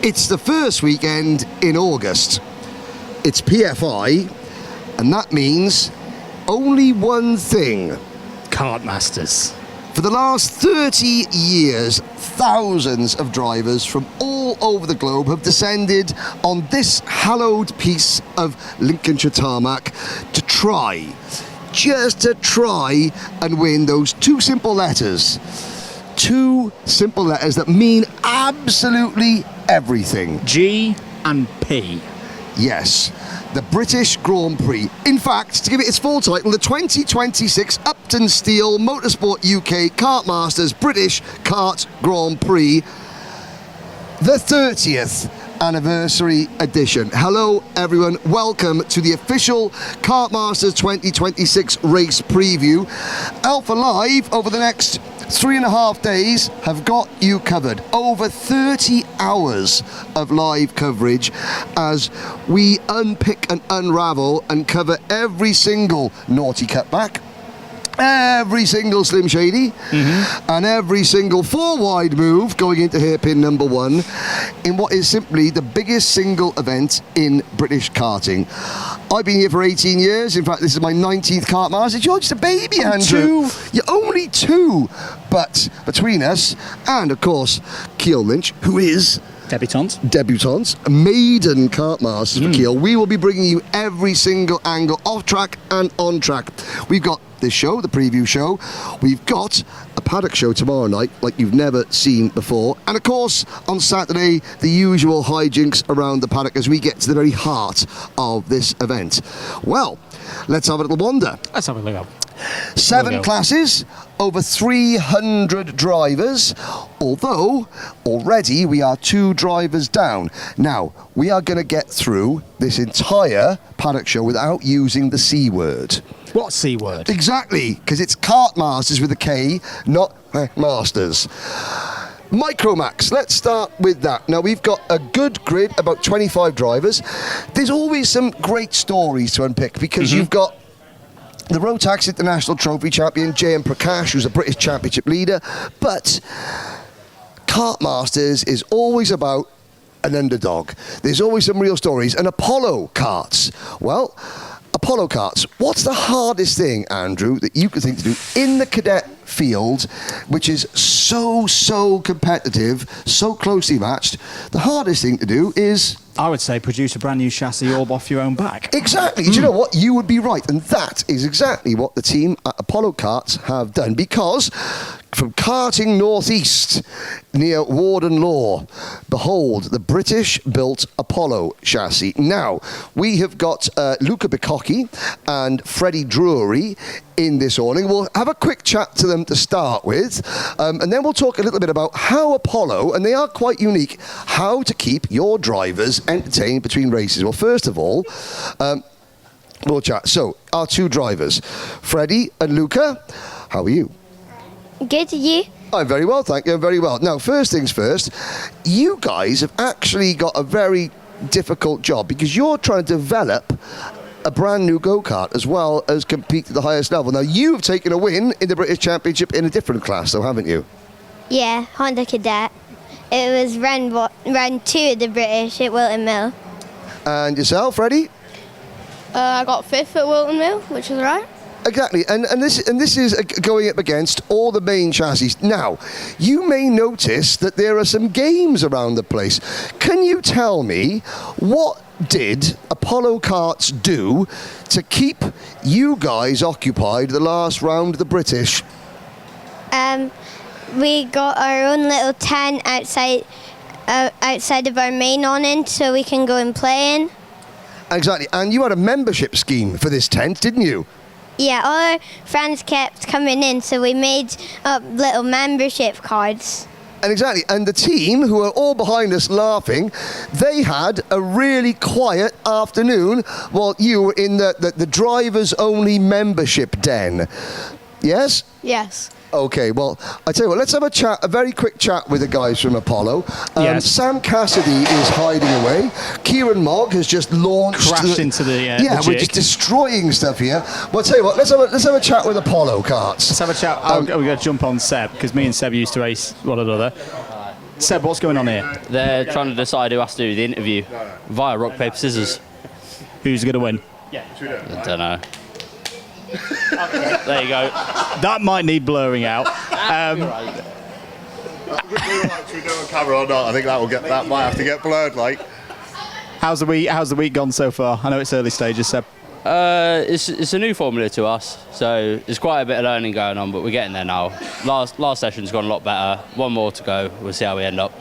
It's the first weekend in August. It's PFI, and that means only one thing. Kartmasters. For the last 30 years, thousands of drivers from all over the globe have descended on this hallowed piece of Lincolnshire tarmac to try, just to try and win those two simple letters. Two simple letters that mean absolutely everything. G and P. Yes, the British Grand Prix. In fact, to give it its full title, the 2026 Upton Steel Motorsport UK Kartmasters British Kart Grand Prix, the 30th anniversary edition. Hello everyone, welcome to the official Kartmasters 2026 race preview. Alpha Live over the next 3.5 days have got you covered. Over 30 hours of live coverage as we unpick and unravel and cover every single naughty cutback, every single slim shady, and every single four wide move going into hairpin number one in what is simply the biggest single event in British karting. I've been here for 18 years. In fact, this is my 19th Kartmasters. You're just a baby, Andrew. You're only two. But between us and, of course, Keel Lynch, who is Debutante, maiden Kartmasters for Keel, we will be bringing you every single angle off track and on track. We've got this show, the preview show. We've got a paddock show tomorrow night like you've never seen before. And of course, on Saturday, the usual hijinks around the paddock as we get to the very heart of this event. Well, let's have a little wander. Let's have a look. 7 classes, over 300 drivers, although already we are 2 drivers down. Now, we are going to get through this entire paddock show without using the C word. What C word? Exactly, because it's Kartmasters with a K, not Masters. Micromax, let's start with that. Now, we've got a good grid, about 25 drivers. There's always some great stories to unpick because you've got the Rotax International Trophy champion, J.M. Prakash, who's a British Championship leader. But Kartmasters is always about an underdog. There's always some real stories. And Apollo karts, well, Apollo karts, what's the hardest thing, Andrew, that you could think to do in the cadet field, which is so competitive, so closely matched? The hardest thing to do is, I would say, produce a brand new chassis all off your own back. Exactly. Do you know what? You would be right. And that is exactly what the team at Apollo Karts have done, because from Karting Northeast near Warden Law, behold, the British-built Apollo chassis. Now, we have got Luca Bicocchi and Freddie Drury in this awning. We'll have a quick chat to them to start with, and then we'll talk a little bit about how Apollo, and they are quite unique, how to keep your drivers entertained between races. Well, first of all, we'll chat. So, our 2 drivers, Freddie and Luca, how are you? Good, you? I'm very well, thank you. I'm very well. Now, first things first, you guys have actually got a very difficult job because you're trying to develop a brand new go-kart as well as compete at the highest level. Now, you have taken a win in the British Championship in a different class, though, haven't you? Yeah, Honda Cadet. It was round 2 of the British at Wilton Mill. And yourself, Freddie? I got 5th at Wilton Mill, which is right. Exactly, and this is going up against all the main chassis. Now, you may notice that there are some games around the place. Can you tell me, what did Apollo Karts do to keep you guys occupied the last round of the British? We got our own little tent outside of our main awning so we can go and play in. Exactly, and you had a membership scheme for this tent, didn't you? Yeah, all our friends kept coming in, so we made up little membership cards. And exactly, and the team, who are all behind us laughing, they had a really quiet afternoon while you were in the drivers-only membership den. Yes? Yes. Okay, well, I tell you what, let's have a very quick chat with the guys from Apollo. Yes. Sam Cassidy is hiding away. Kieran Mogg has just launched... Crashed into the yeah, the we're jig. just destroying stuff here. Well, I'll tell you what, let's have a chat with Apollo Karts. Let's have a chat. We've got to jump on Seb, because me and Seb used to race one another. Seb, what's going on here? They're trying to decide who has to do the interview via rock, paper, scissors. Who's going to win? I don't know. There you go. That might need blurring out. Should we do it on camera or not? I think that might have to get blurred. Like, How's the week gone so far? I know it's early stages, Seb. It's a new formula to us, so there's quite a bit of learning going on, but we're getting there now. Last session's gone a lot better. One more to go. We'll see how we end up.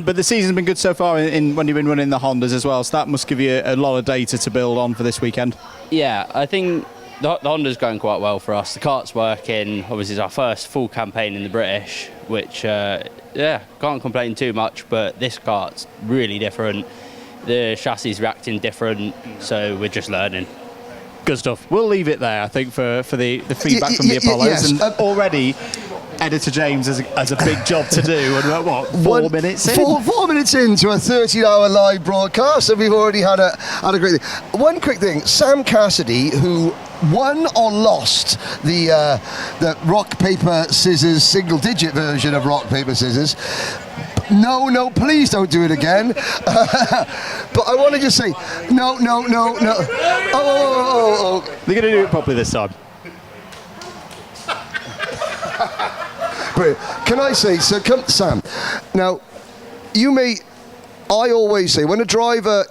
But the season's been good so far in when you've been running the Hondas as well, so that must give you a lot of data to build on for this weekend. Yeah, I think the Honda's going quite well for us. The kart's working. Obviously, it's our first full campaign in the British, which, can't complain too much, but this kart's really different. The chassis is reacting different, so we're just learning. Good stuff. We'll leave it there, I think, for the feedback from the Apollos. Yes. And already, Editor James has a big job to do. And what, 4 minutes in? 4 minutes into a 13-hour live broadcast, and we've already had a great thing. One quick thing, Sam Cassidy, who won or lost the rock, paper, scissors, single-digit version of rock, paper, scissors. No, please don't do it again. But I want to just say, no. Oh. They're going to do it properly this time. Brilliant. Can I say, so come, Sam, now, I always say, when a driver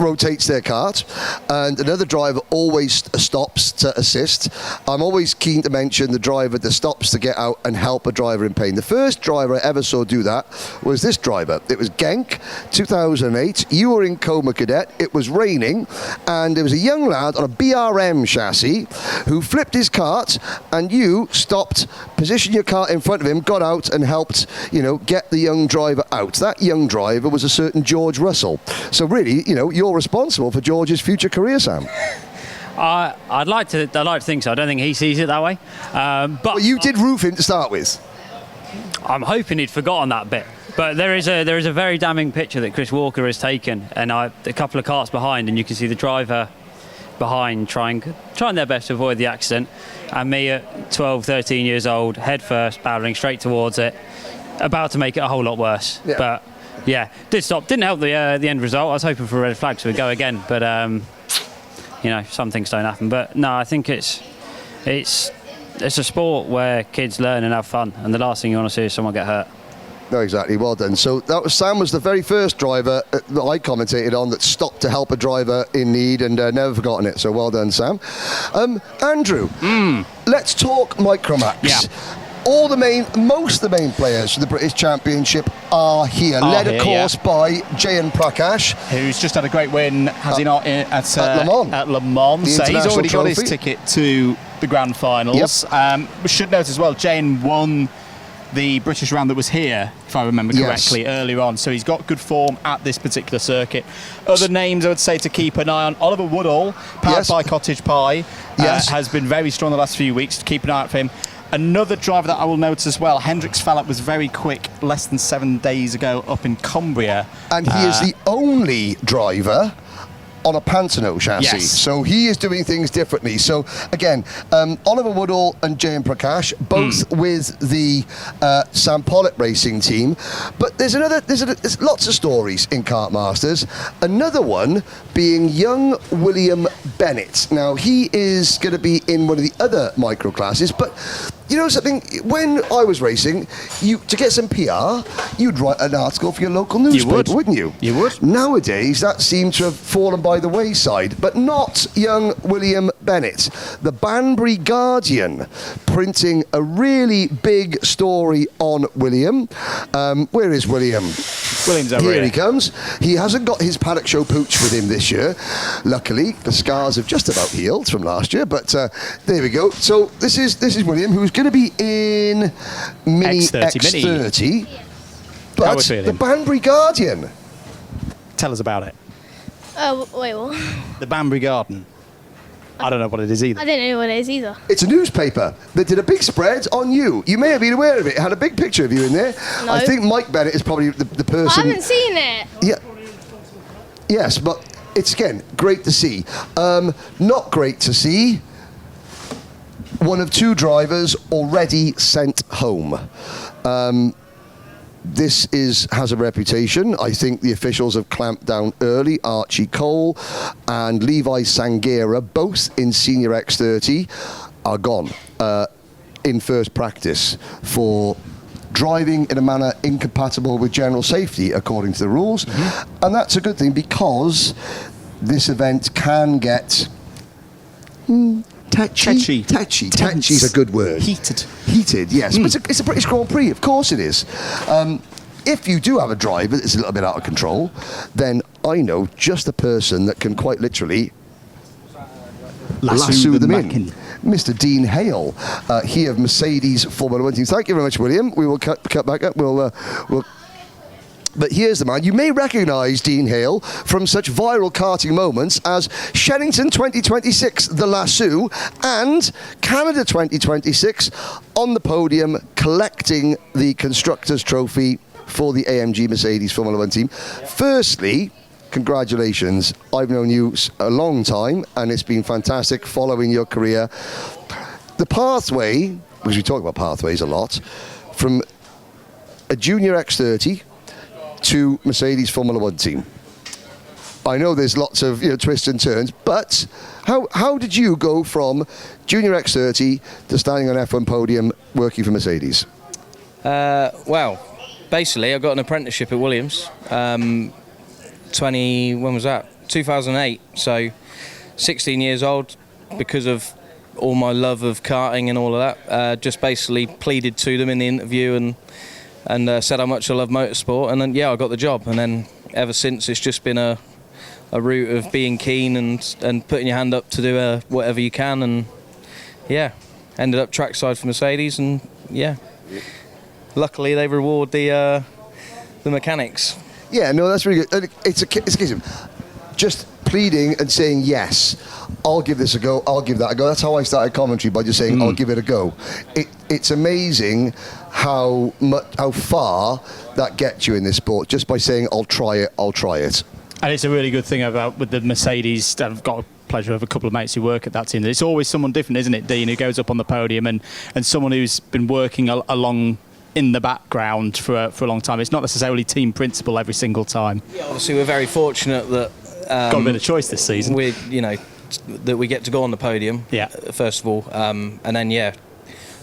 rotates their kart and another driver always stops to assist, I'm always keen to mention the driver that stops to get out and help a driver in pain. The first driver I ever saw do that was this driver. It was Genk, 2008. You were in Coma Cadet. It was raining, and there was a young lad on a BRM chassis who flipped his kart, and you stopped, positioned your kart in front of him, got out and helped, get the young driver out. That young driver was a certain George Russell. So really, you're responsible for George's future career, Sam. I'd like to think so. I don't think he sees it that way. But you did roof him to start with. I'm hoping he'd forgotten that bit. But there is a very damning picture that Chris Walker has taken, and a couple of karts behind, and you can see the driver behind trying their best to avoid the accident, and me at 12, 13 years old, head first, barreling straight towards it, about to make it a whole lot worse. Yeah. But yeah, did stop. Didn't help the end result. I was hoping for a red flag so we'd go again, but some things don't happen. But no, I think it's a sport where kids learn and have fun, and the last thing you want to see is someone get hurt. No, exactly. Well done. So Sam was the very first driver that I commentated on that stopped to help a driver in need, and never forgotten it. So well done, Sam. Andrew, let's talk Micromax. Yeah. Most of the main players for the British Championship are here, led of course by Jayan Prakash, who's just had a great win, has he not, at Le Mans. At Le Mans. So he's already got his trophy. ticket to the grand finals. Yep. We should note as well, Jane won the British round that was here, if I remember correctly, earlier on. So he's got good form at this particular circuit. Other names I would say to keep an eye on: Oliver Woodall, powered by Cottage Pie, has been very strong the last few weeks. To keep an eye out for him. Another driver that I will note as well, Hendrix Fallop, was very quick less than 7 days ago up in Cumbria. And he is the only driver on a Pantano chassis. Yes. So he is doing things differently. So again, Oliver Woodall and Jayan Prakash, both with the Sam Pollitt racing team. But there's lots of stories in Kartmasters. Another one being young William Bennett. Now he is going to be in one of the other micro classes, but you know something? When I was racing, to get some PR, you'd write an article for your local newspaper, wouldn't you? You would. Nowadays, that seemed to have fallen by the wayside, but not young William Bennett. The Banbury Guardian printing a really big story on William. Where is William? William's over Here he comes. He hasn't got his paddock show pooch with him this year. Luckily, the scars have just about healed from last year, but there we go. So this is William, who's going to be in Mini X30. But the Banbury Guardian. Tell us about it. Wait, what? The Banbury Garden. I don't know what it is either. I didn't know what it is either. It's a newspaper that did a big spread on you. You may have been aware of it. It had a big picture of you in there. No. I think Mike Bennett is probably the person. I haven't seen it. Yeah. Yes, but it's, again, great to see. Not great to see. One of two drivers already sent home. This has a reputation. I think the officials have clamped down early. Archie Cole and Levi Sanghera, both in Senior X30, are gone in first practice for driving in a manner incompatible with general safety, according to the rules. And that's a good thing, because this event can get Tetchy. Tetchy's a good word. Heated, yes. But it's a British Grand Prix, of course it is. If you do have a driver that's a little bit out of control, then I know just the person that can quite literally lasso them in. Mr. Dean Hale, he of Mercedes Formula 1 team. Thank you very much, William. We will cut back up. But here's the man. You may recognise Dean Hale from such viral karting moments as Shenington 2026, the Lasso, and Canada 2026 on the podium, collecting the Constructors' Trophy for the AMG Mercedes Formula 1 team. Firstly, congratulations. I've known you a long time, and it's been fantastic following your career. The pathway, because we talk about pathways a lot, from a Junior X30 to Mercedes Formula 1 team. I know there's lots of twists and turns, but how did you go from Junior X30 to standing on F1 podium working for Mercedes? Well, basically I got an apprenticeship at Williams. When was that? 2008. So 16 years old. Because of all my love of karting and all of that, just basically pleaded to them in the interview and said how much I love motorsport, and then I got the job. And then ever since, it's just been a route of being keen and putting your hand up to do whatever you can, and ended up trackside for Mercedes, and luckily they reward the mechanics. Yeah, no, that's really good. It's a case of just pleading and saying, yes, I'll give this a go, I'll give that a go. That's how I started commentary, by just saying, I'll give it a go. It's amazing how far that gets you in this sport, just by saying, I'll try it. And it's a really good thing with the Mercedes. I've got a pleasure of a couple of mates who work at that team. It's always someone different, isn't it, Dean, who goes up on the podium, and someone who's been working along in the background for a long time. It's not necessarily team principal every single time. Yeah, obviously we're very fortunate that got a bit of choice this season. That we get to go on the podium. Yeah. First of all, and then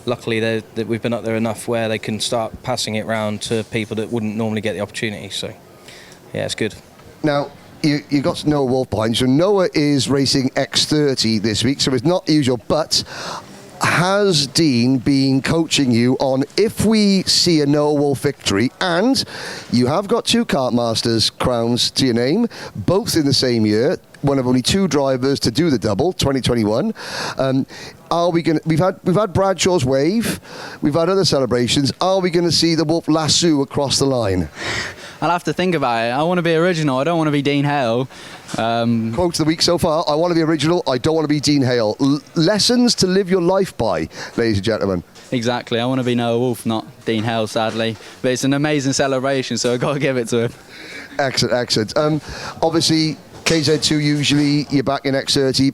luckily that we've been up there enough where they can start passing it round to people that wouldn't normally get the opportunity. So it's good. Now, you got Noah Wolf behind you. So Noah is racing X30 this week, so it's not usual, but has Dean been coaching you on if we see a Noah Wolf victory, and you have got 2 Kartmasters crowns to your name, both in the same year, one of only 2 drivers to do the double, 2021. Are we going? We've had Bradshaw's wave, we've had other celebrations. Are we going to see the Wolf lasso across the line? I'll have to think about it. I want to be original. I don't want to be Dean Hale. Quote of the week so far: I want to be original. I don't want to be Dean Hale. Lessons to live your life by, ladies and gentlemen. Exactly. I want to be Noah Wolf, not Dean Hale, sadly. But it's an amazing celebration, so I've got to give it to him. Excellent. Obviously, KZ2 usually you're back in X30,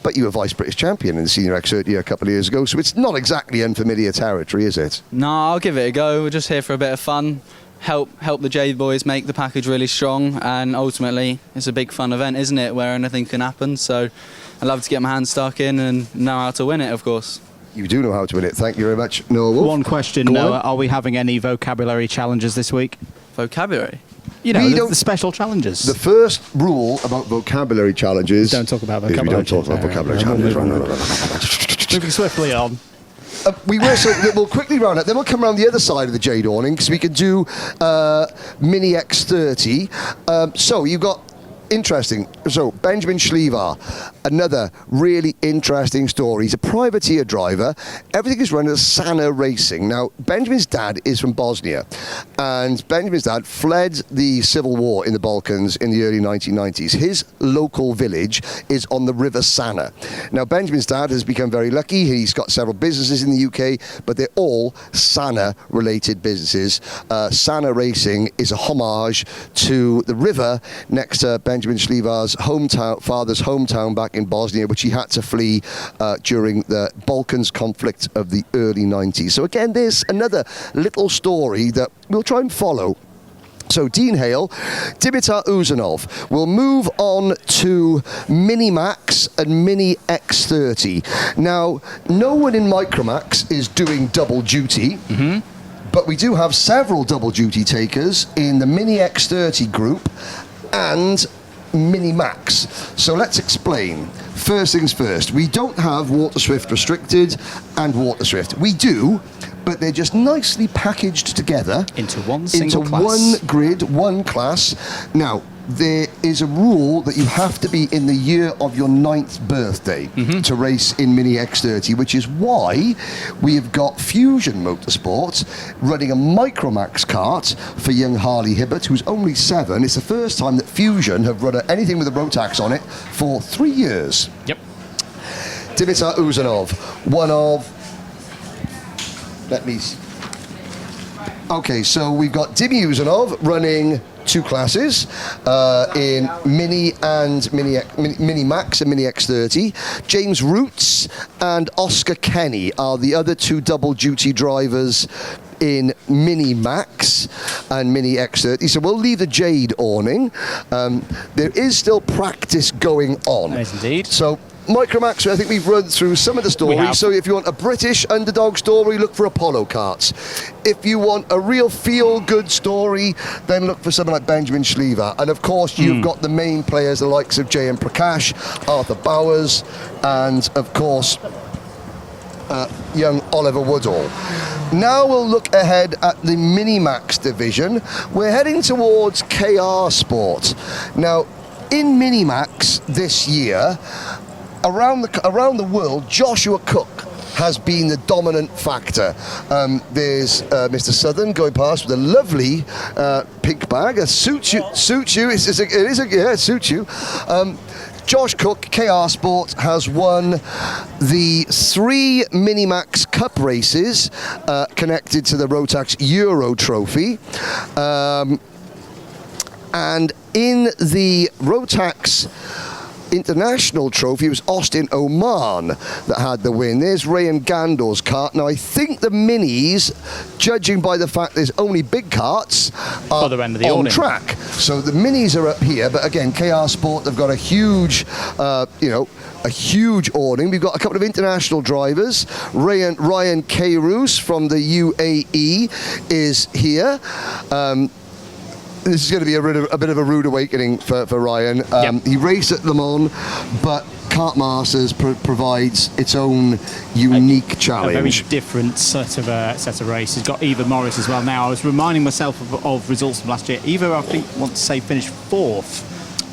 but you were Vice British Champion in the Senior X30 a couple of years ago, so it's not exactly unfamiliar territory, is it? No, I'll give it a go. We're just here for a bit of fun. Help the J boys make the package really strong, and ultimately it's a big fun event, isn't it, where anything can happen. So I'd love to get my hands stuck in and know how to win it, of course. You do know how to win it. Thank you very much, Noah Wolf. One question, Noah. Are we having any vocabulary challenges this week? Vocabulary? The special challenges. The first rule about vocabulary challenges... Don't talk about vocabulary. We don't talk about vocabulary challenges. Moving swiftly on. We'll quickly round up, then we'll come around the other side of the Jade awning, because we can do Mini X30. So you've got interesting. So Benjamin Schlevar, another really interesting story. He's a privateer driver. Everything is run as Sana Racing. Now, Benjamin's dad is from Bosnia, and Benjamin's dad fled the civil war in the Balkans in the early 1990s. His local village is on the River Sana. Now, Benjamin's dad has become very lucky. He's got several businesses in the UK, but they're all Sana-related businesses. Sana Racing is a homage to the river next to Benjamin Schlevar's father's hometown back in Bosnia, which he had to flee during the Balkans conflict of the early 90s. So again, there's another little story that we'll try and follow. So Dean Hale, Dimitar Uzanov will move on to Mini Max and Mini X30. Now, no one in Micromax is doing double duty, but we do have several double duty takers in the Mini X30 group and Mini Max. So let's explain. First things first, we don't have Water Swift Restricted and Water Swift. We do, but they're just nicely packaged together into one single class. One grid, one class. Now, there is a rule that you have to be in the year of your 9th birthday to race in Mini X30, which is why we have got Fusion Motorsports running a Micromax kart for young Harley Hibbert, who's only 7. It's the first time that Fusion have run anything with a Rotax on it for 3 years. Yep. Dimitar Uzanov, one of... Okay, so we've got Dimi Uzanov running 2 classes in Mini and Mini Max and Mini X30. James Roots and Oscar Kenny are the other 2 double duty drivers in Mini Max and Mini X30. So we'll leave the Jade awning. There is still practice going on. Yes, indeed. So Micromax, I think we've run through some of the stories. So if you want a British underdog story, look for Apollo karts. If you want a real feel-good story, then look for someone like Benjamin Schliever. And of course, you've got the main players, the likes of J.M. Prakash, Arthur Bowers, and of course, young Oliver Woodall. Now we'll look ahead at the Mini-Max division. We're heading towards KR Sport. Now, in Mini-Max this year, around the world, Joshua Cook has been the dominant factor. There's Mr. Southern going past with a lovely pink bag. It suits you. It suits you. Josh Cook, KR Sport, has won the 3 Mini-Max Cup races connected to the Rotax Euro Trophy. And in the Rotax International Trophy, it was Austin Oman that had the win. There's Rayan Gandor's kart. Now, I think the Minis, judging by the fact there's only big karts, are on track. So the Minis are up here, but again, KR Sport, they've got a huge, a huge awning. We've got a couple of international drivers. Ryan Kairouz from the UAE is here. This is going to be a bit of a rude awakening for Ryan. He raced at Le Mans, but Kartmasters provides its own unique challenge. A very different set of races. Got Eva Morris as well. Now, I was reminding myself of results from last year. Eva, I think, finished 4th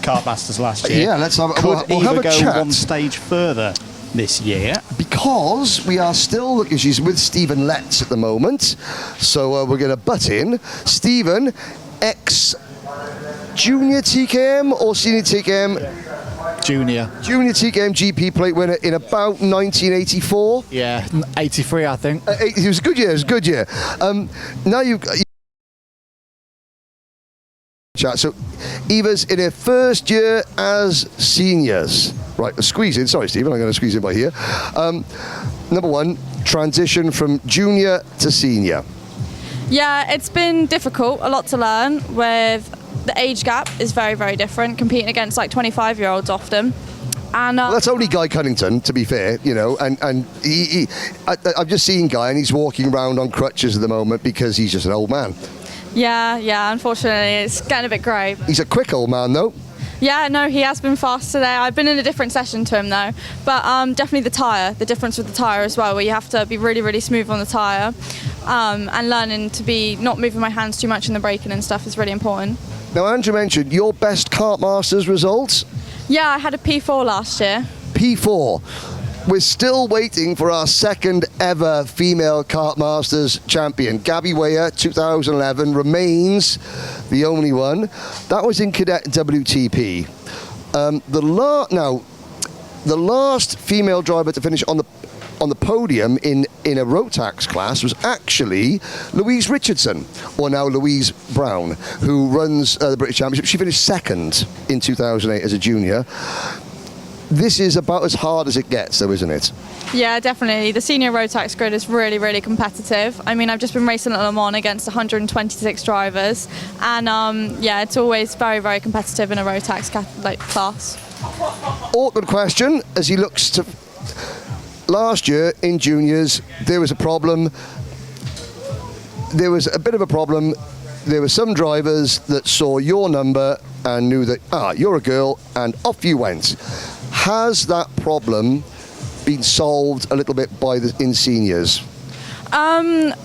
Kartmasters last year. Yeah, let's have a Could we'll Eva have a go chat. one stage further this year? Because we are still looking, she's with Stephen Letts at the moment, so we're going to butt in. Stephen, ex-junior TKM or senior TKM? Junior TKM GP plate winner in about 1984. Yeah, 83, I think. It was a good year. Now you've chat. So Eva's in her first year as seniors. Right, squeeze in. Sorry, Stephen, I'm going to squeeze in by here. Number 1, transition from junior to senior. Yeah, it's been difficult, a lot to learn. With the age gap is very, very different, competing against like 25-year-olds often. And well, that's only Guy Cunnington, to be fair, and I've just seen Guy and he's walking around on crutches at the moment because he's just an old man. Yeah, unfortunately, it's getting a bit grey. He's a quick old man, though. Yeah, no, he has been fast today. I've been in a different session to him, though. But definitely the tyre, the difference with the tyre as well, where you have to be really, really smooth on the tyre. And learning to be not moving my hands too much in the braking and stuff is really important. Now, Andrew mentioned your best Kartmasters results. Yeah, I had a P4 last year. P4. We're still waiting for our second ever female Kartmasters champion. Gabby Weyer, 2011, remains the only one. That was in Cadet WTP. The last female driver to finish on the podium in a Rotax class was actually Louise Richardson, or now Louise Brown, who runs the British Championship. She finished second in 2008 as a junior. this is about as hard as it gets, though, isn't it? Yeah, definitely. The senior road tax grid is really, really competitive. I mean, I've just been racing at Le Mans against 126 drivers, and yeah, it's always very, very competitive in a road tax class. Awkward question as he looks to. Last year in juniors, there was a problem. There was a bit of a problem. There were some drivers that saw your number and knew that, you're a girl, and off you went. Has that problem been solved a little bit in seniors?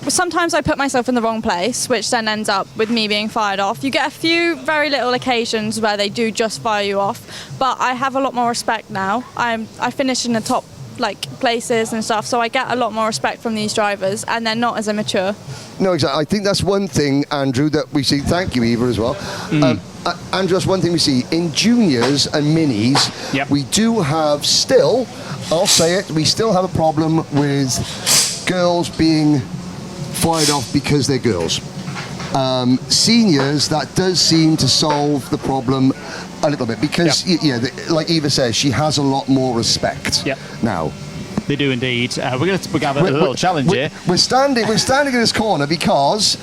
Sometimes I put myself in the wrong place, which then ends up with me being fired off. You get a few very little occasions where they do just fire you off, but I have a lot more respect now. I finish in the top places and stuff, so I get a lot more respect from these drivers, and they're not as immature. No, exactly. I think that's one thing, Andrew, that we see. Thank you, Eva, as well. Andrew, that's one thing we see in juniors and minis. Yep. We do have still, I'll say it, we still have a problem with girls being fired off because they're girls. Seniors, that does seem to solve the problem a little bit because, like Eva says, she has a lot more respect now. They do indeed. We're going to have a little challenge here. We're standing in this corner because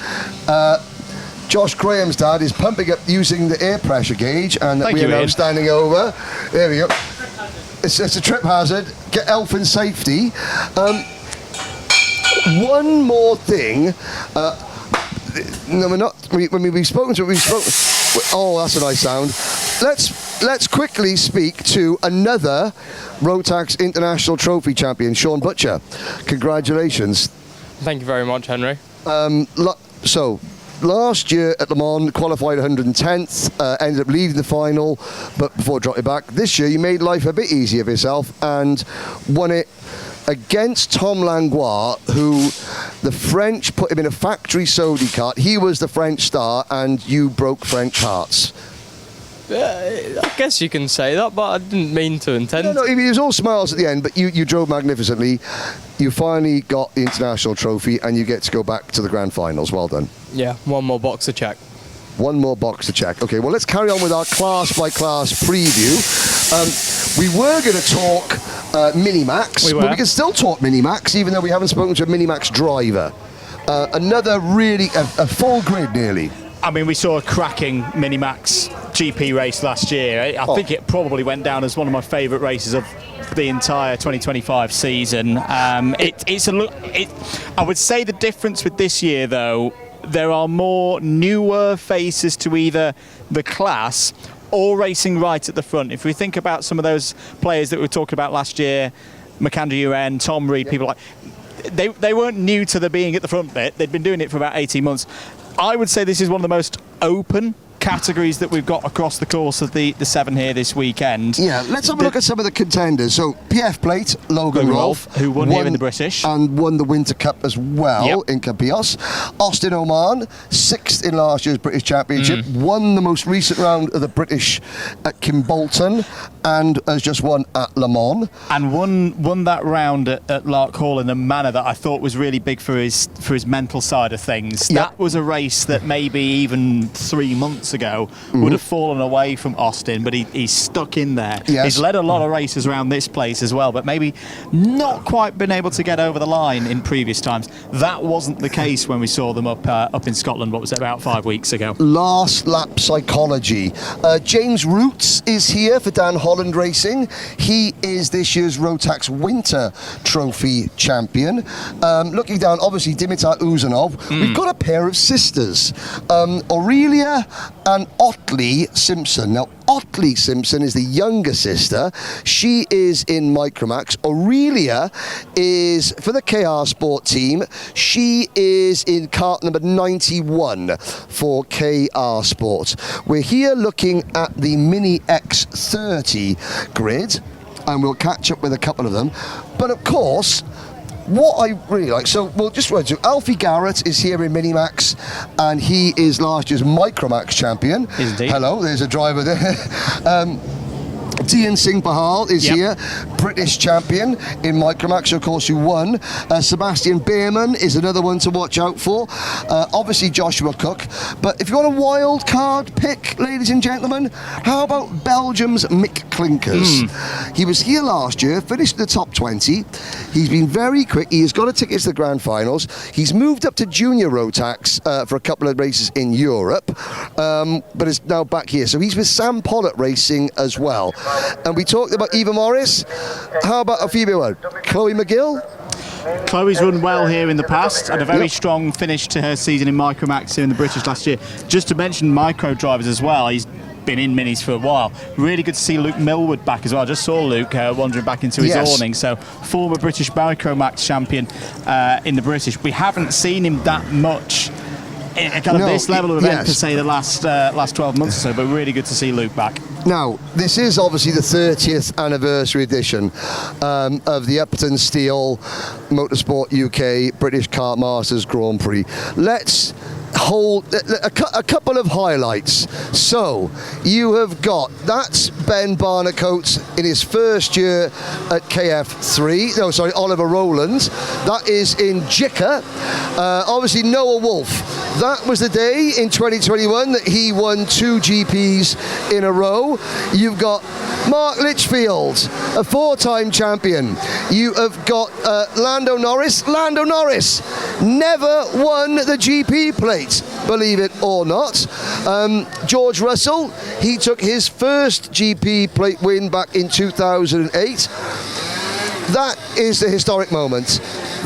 Josh Graham's dad is pumping up using the air pressure gauge, and we are now standing over. There we go. It's a trip hazard. Get Elfin safety. One more thing. No, we're not. We've spoken to. Oh, that's a nice sound. Let's quickly speak to another Rotax International Trophy champion, Sean Butcher. Congratulations. Thank you very much, Henry. So, last year at Le Mans, qualified 110th, ended up leading the final, but before dropping back. This year, you made life a bit easier for yourself and won it against Tom Langlois, who the French put him in a factory Sodi kart. He was the French star, and you broke French hearts. I guess you can say that, but I didn't mean to intend. No, it was all smiles at the end, but you drove magnificently. You finally got the international trophy, and you get to go back to the grand finals. Well done. Yeah, one more box to check. One more box to check. Okay, well, let's carry on with our class-by-class preview. We were going to talk Mini-Max, but we can still talk Mini-Max, even though we haven't spoken to a Mini-Max driver. Another really, a full grid nearly. I mean, we saw a cracking Mini-Max GP race last year. I think it probably went down as one of my favourite races of the entire 2025 season. I would say the difference with this year, though, there are more newer faces to either the class or racing right at the front. If we think about some of those players that we were talking about last year, Makanda UN, Tom Reed, people like, they weren't new to the being at the front bit. They'd been doing it for about 18 months. I would say this is one of the most open categories that we've got across the course of the 7 here this weekend. Yeah, let's have a look at some of the contenders. So, PF Plate, Logan Rolfe, who won here in the British. And won the Winter Cup as well in Capios. Austin Oman, 6th in last year's British Championship, won the most recent round of the British at Kimbolton, and has just won at Le Mans. And won that round at Lark Hall in a manner that I thought was really big for his mental side of things. That was a race that maybe even 3 months ago would have fallen away from Austin, but he's stuck in there. He's led a lot of races around this place as well, but maybe not quite been able to get over the line in previous times. That wasn't the case when we saw them up in Scotland, what was it, about 5 weeks ago? Last lap psychology. James Roots is here for Dan Holland Racing. He is this year's Rotax Winter Trophy champion. Looking down, obviously, Dimitar Uzanov. We've got a pair of sisters, Aurelia and Otley Simpson. Now, Otley Simpson is the younger sister. She is in Micromax. Aurelia is for the KR Sport team. She is in kart number 91 for KR Sport. We're here looking at the Mini X30 grid, and we'll catch up with a couple of them. But of course, what I really like, so we'll just run through. Alfie Garrett is here in Minimax, and he is last year's Micromax champion. Indeed. Hello, there's a driver there. Tian Singh Pahal is here, British champion in Micromax, of course, who won. Sebastian Behrman is another one to watch out for. Obviously, Joshua Cook. But if you want a wild card pick, ladies and gentlemen, how about Belgium's Mick Klinkers? He was here last year, finished in the top 20. He's been very quick. He has got a ticket to the grand finals. He's moved up to junior Rotax for a couple of races in Europe, but is now back here. So he's with Sam Pollitt Racing as well. And we talked about Eva Morris. How about a female one? Chloe McGill? Chloe's run well here in the past, had a very strong finish to her season in Micromax here in the British last year. Just to mention micro drivers as well, he's been in minis for a while. Really good to see Luke Millward back as well. I just saw Luke wandering back into his awning. So former British Micromax champion in the British. We haven't seen him that much at kind of this level of event for say the last 12 months or so, but really good to see Luke back. Now, this is obviously the 30th anniversary edition of the Upton Steel Motorsport UK British Kartmasters Grand Prix. Let's hold a couple of highlights. So you have got, that's Ben Barnacote in his first year at KF3, no sorry, Oliver Rowland. That is in Jicker. Obviously Noah Wolf, that was the day in 2021 that he won 2 GPs in a row. You've got Mark Litchfield, a 4-time champion. You have got Lando Norris. Lando Norris never won the GP plate, believe it or not. George Russell, he took his first GP plate win back in 2008. That is the historic moment.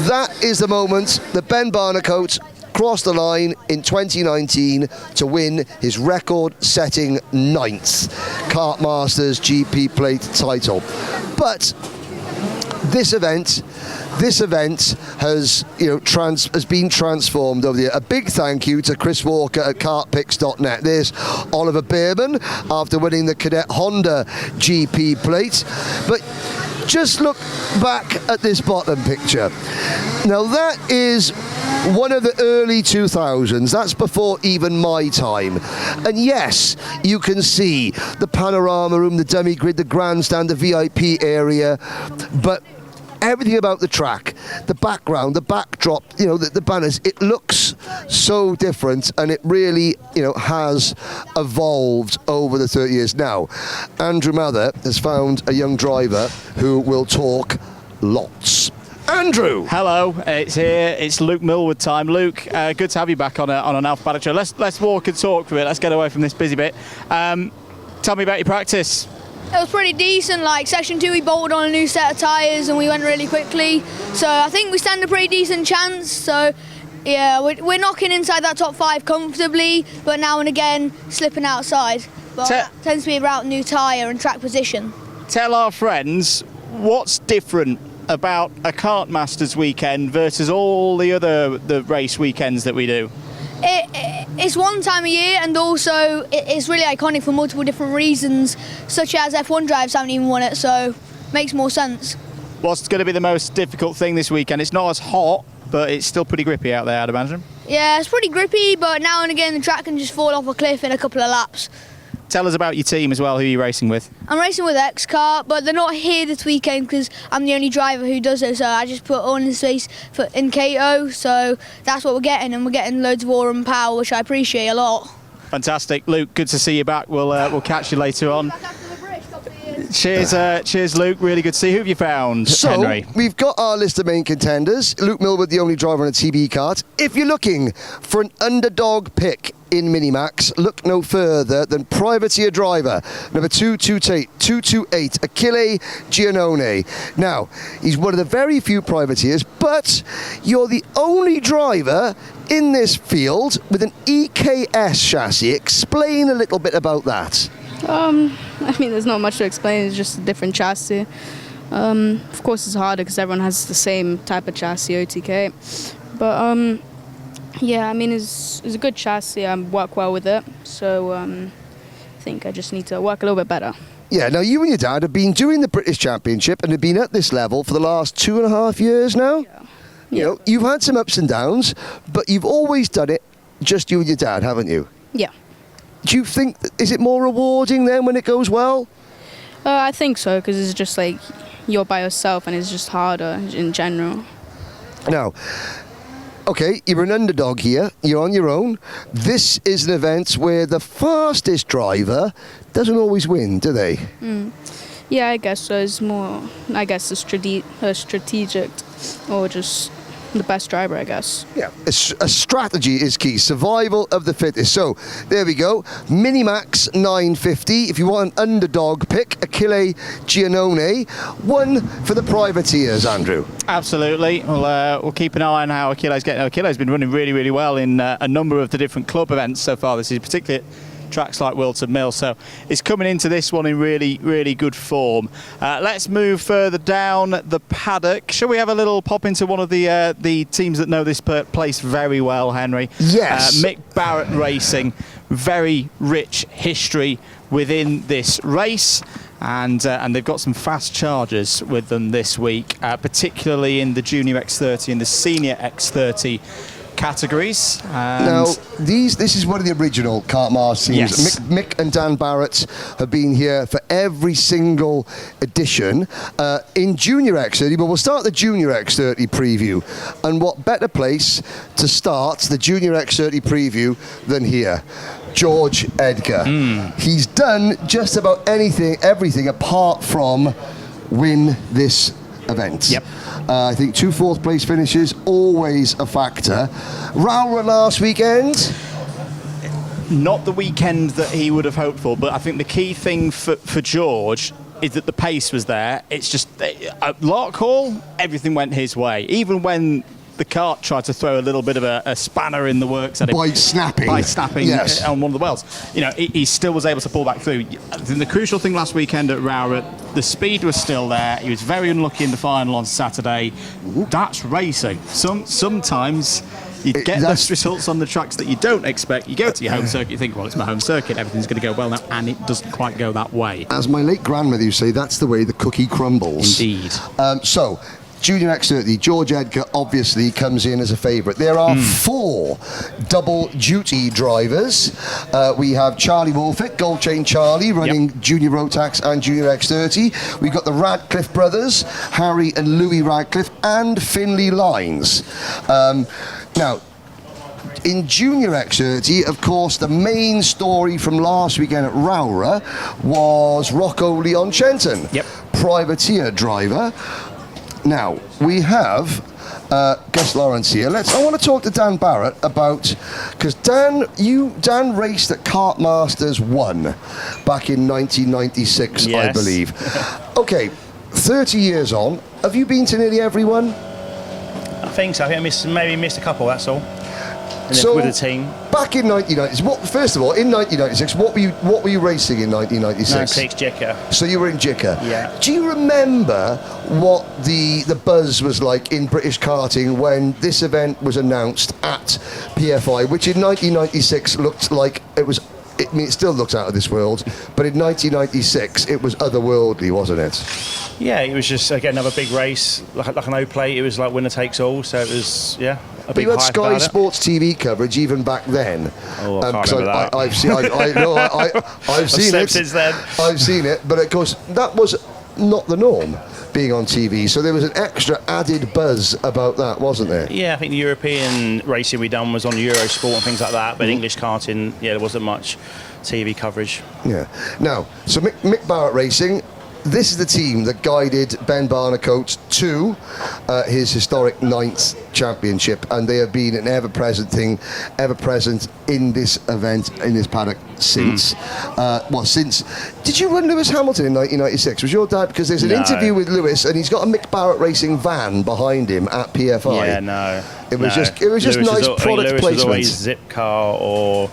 That is the moment that Ben Barnacote crossed the line in 2019 to win his record-setting 9th Kartmasters GP plate title. But this event has has been transformed over the year. A big thank you to Chris Walker at kartpicks.net. There's Oliver Behrman after winning the Cadet Honda GP plate. But just look back at this bottom picture. Now that is one of the early 2000s. That's before even my time. And yes, you can see the panorama room, the dummy grid, the grandstand, the VIP area, but everything about the track, the background, the backdrop, the banners, it looks so different, and it really, has evolved over the 30 years. Now, Andrew Mather has found a young driver who will talk lots. Andrew! Hello, it's here. It's Luke Millward time. Luke, good to have you back on an alphabetic show. Let's walk and talk for a bit. Let's get away from this busy bit. Tell me about your practice. It was pretty decent. Like section 2, we bolted on a new set of tyres and we went really quickly. So I think we stand a pretty decent chance. So yeah, we're knocking inside that top 5 comfortably, but now and again slipping outside. But that tends to be about new tyre and track position. Tell our friends what's different about a Kartmasters weekend versus all the other race weekends that we do. It's one time a year, and also it's really iconic for multiple different reasons, such as F1 drivers haven't even won it, so makes more sense. What's going to be the most difficult thing this weekend? It's not as hot, but it's still pretty grippy out there, I'd imagine. Yeah, it's pretty grippy, but now and again the track can just fall off a cliff in a couple of laps. Tell us about your team as well. Who are you racing with? I'm racing with X-Kart, but they're not here this weekend because I'm the only driver who does it, so I just put on the space in Kato, so that's what we're getting, and we're getting loads of awe and power, which I appreciate a lot. Fantastic. Luke, good to see you back. We'll catch you later on. Cheers, Luke. Really good to see you. Who have you found, Henry? We've got our list of main contenders. Luke Millward, the only driver on a TB kart. If you're looking for an underdog pick in Minimax, look no further than privateer driver number 228 Achille Giannone. Now, he's one of the very few privateers, but you're the only driver in this field with an EKS chassis. Explain a little bit about that. I mean, there's not much to explain. It's just a different chassis. Of course, it's harder because everyone has the same type of chassis, OTK. But yeah, I mean, it's a good chassis. I work well with it. So I think I just need to work a little bit better. Yeah, now you and your dad have been doing the British Championship and have been at this level for the last 2.5 years now. Yeah. You know, you've had some ups and downs, but you've always done it just you and your dad, haven't you? Yeah. Do you think, is it more rewarding then when it goes well? I think so, because it's just like you're by yourself and it's just harder in general. Now, okay, you're an underdog here. You're on your own. This is an event where the fastest driver doesn't always win, do they? Yeah, I guess so. It's more, I guess, a strategic or just the best driver, I guess. Yeah, a strategy is key. Survival of the fittest. So there we go. Minimax 950. If you want an underdog pick, Achille Giannone. One for the privateers, Andrew. Absolutely. We'll keep an eye on how Achille's getting. Achille's been running really, really well in a number of the different club events so far this season, particularly tracks like Wilton Mill, so it's coming into this one in really, really good form. Let's move further down the paddock. Shall we have a little pop into one of the teams that know this place very well, Henry? Yes. Mick Barrett Racing, very rich history within this race. And they've got some fast chargers with them this week, particularly in the Junior X30 and the Senior X30 categories. Now, this is one of the original Kartmasters teams. Yes. Mick and Dan Barrett have been here for every single edition in Junior X30, but we'll start the Junior X30 preview. And what better place to start the Junior X30 preview than here? George Edgar. He's done just about everything apart from win this event. Yep. I think 2 fourth place finishes, always a factor. Rowra last weekend? Not the weekend that he would have hoped for, but I think the key thing for George is that the pace was there. It's just, at Larkhall, everything went his way. Even when the kart tried to throw a little bit of a spanner in the works at him. By snapping. Yes. On one of the wells. You know, he still was able to pull back through. I think the crucial thing last weekend at Rowra, the speed was still there. He was very unlucky in the final on Saturday. That's racing. Sometimes you get those results on the tracks that you don't expect. You go to your home circuit, you think, well, it's my home circuit, everything's going to go well now, and it doesn't quite go that way. As my late grandmother used to say, that's the way the cookie crumbles. Indeed. So, Junior X30, George Edgar obviously comes in as a favourite. There are 4 double duty drivers. We have Charlie Wolfitt, Gold Chain Charlie, running Junior Rotax and Junior X30. We've got the Radcliffe brothers, Harry and Louis Radcliffe, and Finlay Lines. Now, in Junior X30, of course, the main story from last weekend at Rowra was Rocco Leon Shenton, privateer driver. Now, we have Gus Lawrence here. I want to talk to Dan Barrett about, because Dan raced at Kartmasters 1 back in 1996, I believe. Okay, 30 years on, have you been to nearly every one? I think so. I think I maybe missed a couple, that's all. So, with the team. Back in 1996, first of all, in 1996, what were you racing in 1996? 96 Jicka. So you were in Jicka. Yeah. Do you remember what the buzz was like in British karting when this event was announced at PFI, which in 1996 looked like it was... I mean, it still looks out of this world, but in 1996 it was otherworldly, wasn't it? Yeah, it was just, again, another big race, like an O-plate. It was like winner takes all, so it was, a but big you had hype Sky about Sports TV coverage even back then. Oh, I can't remember that. I've seen it since then. I've seen it, but of course that was not the norm, being on TV. So there was an extra added buzz about that, wasn't there? Yeah, I think the European racing we done was on Eurosport and things like that, but English karting, there wasn't much TV coverage. Yeah. Now, so Mick Barrett Racing, this is the team that guided Ben Barnacote to his historic 9th championship, and they have been an ever-present in this event, in this paddock since. Since. Did you run Lewis Hamilton in 1996? Was your dad? Because there's an interview with Lewis, and he's got a Mick Barrett Racing van behind him at PFI. Yeah, no. It was just nice product placement. Lewis was always zip car or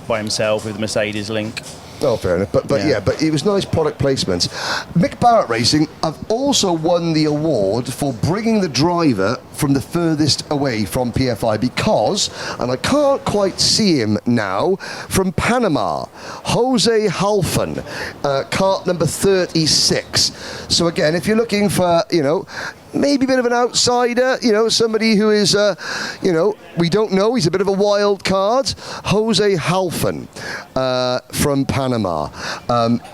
by himself with the Mercedes link. Oh, fair enough. But it was nice product placement. Mick Barrett Racing have also won the award for bringing the driver from the furthest away from PFI because, and I can't quite see him now, from Panama, Jose Halfon, kart number 36. So again, if you're looking for, maybe a bit of an outsider, somebody who is, we don't know. He's a bit of a wild card. Jose Halfon from Panama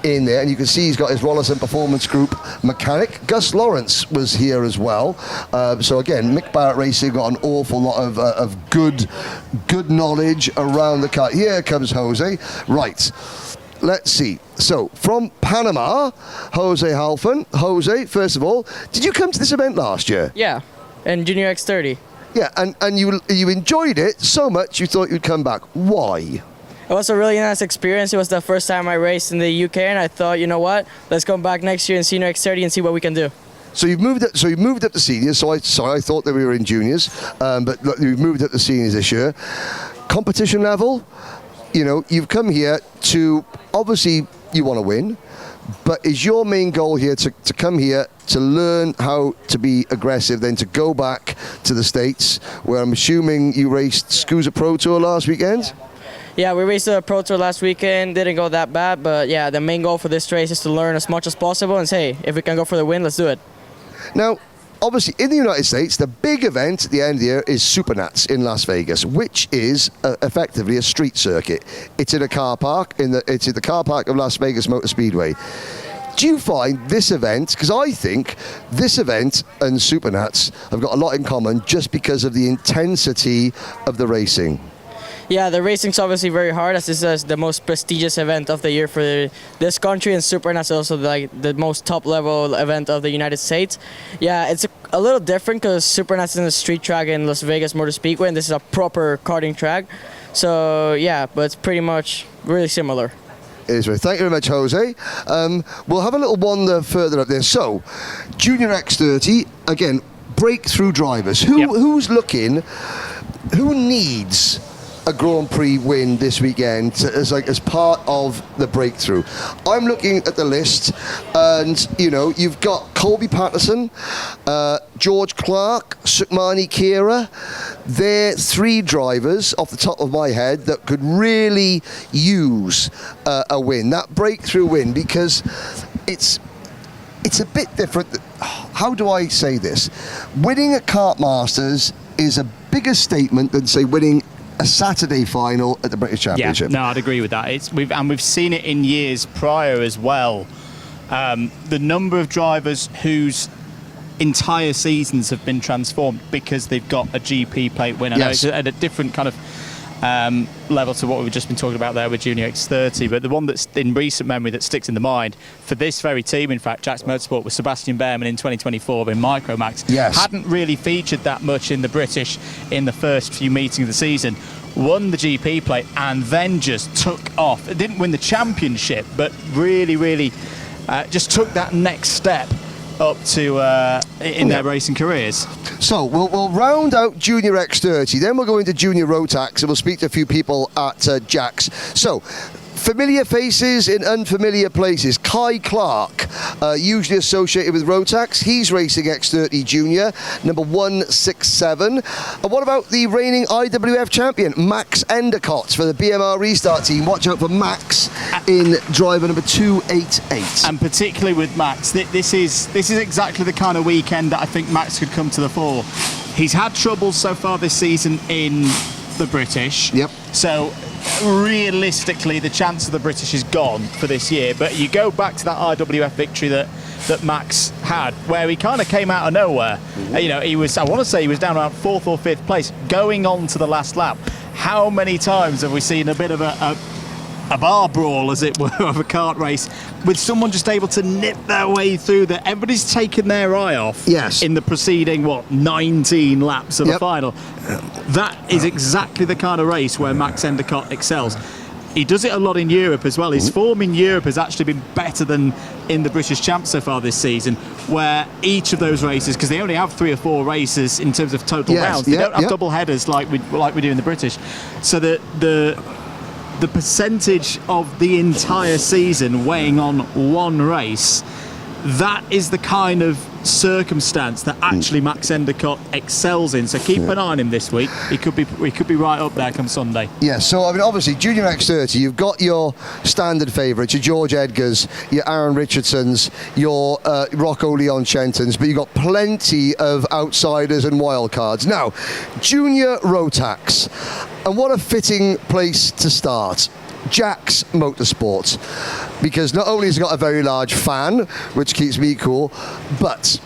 in there. And you can see he's got his Rollerson Performance Group mechanic. Gus Lawrence was here as well. So again, Mick Barrett Racing got an awful lot of good knowledge around the car. Here comes Jose. Right. Let's see. So, from Panama, Jose Halfon. Jose, first of all, did you come to this event last year? Yeah, and Junior X30. Yeah, and you enjoyed it so much you thought you'd come back. Why? It was a really nice experience. It was the first time I raced in the UK, and I thought, you know what, let's come back next year in Senior X30 and see what we can do. So you've moved up. So you moved up to seniors. So I thought that we were in juniors, but look, you've moved up to seniors this year. Competition level. You've come here to, obviously, you want to win, but is your main goal here to come here to learn how to be aggressive, then to go back to the States, where I'm assuming you raced SCUSA Pro Tour last weekend? Yeah, we raced the Pro Tour last weekend, didn't go that bad, but yeah, the main goal for this race is to learn as much as possible and say, if we can go for the win, let's do it. Now, obviously, in the United States, the big event at the end of the year is Supernats in Las Vegas, which is effectively a street circuit. It's in a car park. It's in the car park of Las Vegas Motor Speedway. Do you find this event, because I think this event and Supernats have got a lot in common just because of the intensity of the racing? Yeah, the racing's obviously very hard, as this is the most prestigious event of the year for this country, and Supernats is also the most top-level event of the United States. Yeah, it's a little different because Supernats is in a street track in Las Vegas Motor Speedway, and this is a proper karting track. So, yeah, but it's pretty much really similar. It is. Thank you very much, Jose. We'll have a little wander further up there. So, Junior X30, again, breakthrough drivers. Who's looking, who needs a Grand Prix win this weekend as part of the breakthrough? I'm looking at the list, and you've got Colby Patterson, George Clark, Sukmani Kira. They're three drivers off the top of my head that could really use a win, that breakthrough win, because it's a bit different. How do I say this? Winning at Kartmasters is a bigger statement than, say, winning a Saturday final at the British Championship. Yeah, no, I'd agree with that. We've seen it in years prior as well. The number of drivers whose entire seasons have been transformed because they've got a GP plate win. I know it's at a different kind of level to what we've just been talking about there with Junior X30, but the one that's in recent memory that sticks in the mind for this very team, in fact, Jack's Motorsport, was Sebastian Behrman in 2024 in Micromax. Hadn't really featured that much in the British in the first few meetings of the season, won the GP plate and then just took off. It didn't win the championship, but really just took that next step up to in their racing careers. So we'll round out Junior X30, then we'll go into Junior Rotax, and we'll speak to a few people at Jack's. So, familiar faces in unfamiliar places. Kai Clark, usually associated with Rotax. He's racing X30 Junior, number 167. And what about the reigning IWF champion, Max Endicott, for the BMR Restart team? Watch out for Max in driver number 288. And particularly with Max, this is exactly the kind of weekend that I think Max could come to the fore. He's had troubles so far this season in the British. Yep. So realistically, the chance of the British is gone for this year. But you go back to that IWF victory that Max had, where he kind of came out of nowhere. He was, I want to say he was down around 4th or 5th place, going on to the last lap. How many times have we seen a bit of a bar brawl, as it were, of a kart race, with someone just able to nip their way through that everybody's taken their eye off in the preceding 19 laps of the final? That is exactly the kind of race where Max Endicott excels. He does it a lot in Europe as well. His form in Europe has actually been better than in the British Champs so far this season, where each of those races, because they only have 3 or 4 races in terms of total rounds, they don't have double headers like we do in the British. So the percentage of the entire season weighing on one race, that is the kind of circumstance that actually Max Endicott excels in. So keep an eye on him this week. We could be right up there come Sunday. Yeah, so I mean, obviously, Junior X30, you've got your standard favourites, your George Edgars, your Aaron Richardsons, your Rocco Leon Chentons, but you've got plenty of outsiders and wildcards. Now, Junior Rotax, and what a fitting place to start. Jack's Motorsports, because not only has he got a very large fan, which keeps me cool, but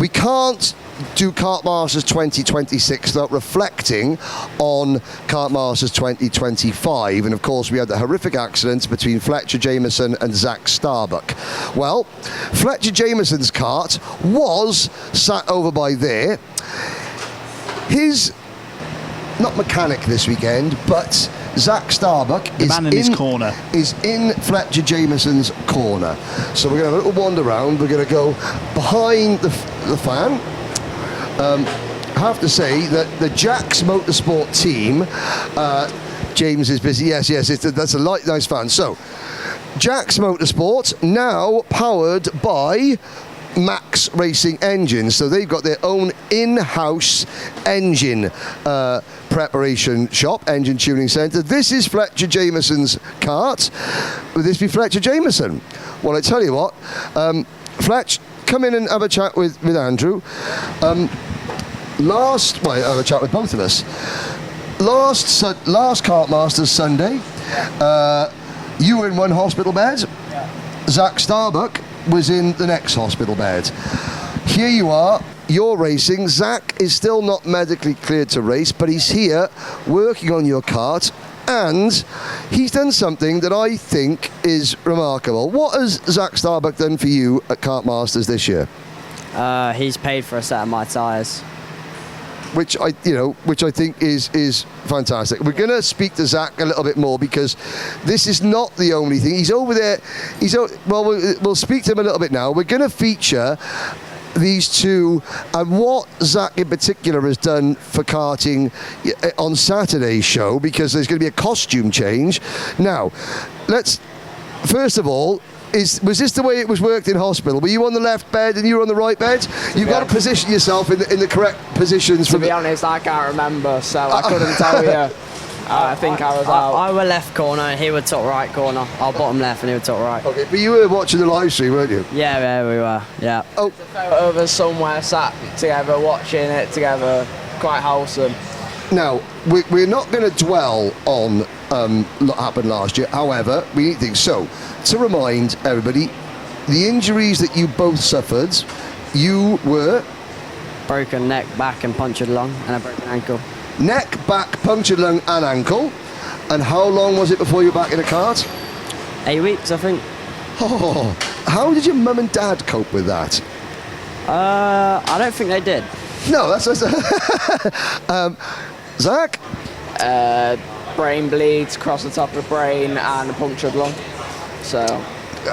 we can't do Kartmasters 2026 without reflecting on Kartmasters 2025. And of course, we had the horrific accident between Fletcher Jameson and Zach Starbuck. Well, Fletcher Jameson's kart was sat over by there. His, not mechanic this weekend, but Zach Starbuck is in Fletcher Jameson's corner. So we're going to have a little wander around. We're going to go behind the fan. I have to say that the Jack's Motorsport team, James is busy. Yes, that's a nice fan. So, Jack's Motorsport now powered by Max Racing engines, so they've got their own in-house engine preparation shop, engine tuning centre. This is Fletcher Jameson's kart. Would this be Fletcher Jameson? Well, I tell you what, Fletch, come in and have a chat with Andrew. Have a chat with both of us. Last Kartmasters Sunday, you were in one hospital bed. Zach Starbuck was in the next hospital bed. Here you are, you're racing. Zach is still not medically cleared to race, but he's here working on your kart, and he's done something that I think is remarkable. What has Zach Starbuck done for you at Kartmasters this year? He's paid for a set of my tyres. Which I think is fantastic. We're going to speak to Zach a little bit more, because this is not the only thing. He's over there. We'll speak to him a little bit now. We're going to feature these two and what Zach in particular has done for karting on Saturday's show, because there's going to be a costume change. Now, first of all, was this the way it was worked in hospital? Were you on the left bed and you were on the right bed? You've got to position yourself in the correct positions. To be honest, I can't remember, so I couldn't tell you. I think I was out. I were left corner and he were top right corner. I bottom left and he were top right. Okay, but you were watching the live stream, weren't you? Yeah, we were, yeah. Oh. Over somewhere, sat together, watching it together, quite wholesome. Now, we're not going to dwell on what happened last year. However, we need things. So, to remind everybody, the injuries that you both suffered, you were? Broken neck, back and punctured lung, and a broken ankle. Neck, back, punctured lung and ankle. And how long was it before you were back in a kart? 8 weeks, I think. Oh, how did your mum and dad cope with that? I don't think they did. No, that's Zach? Brain bleeds across the top of the brain and a punctured lung. So.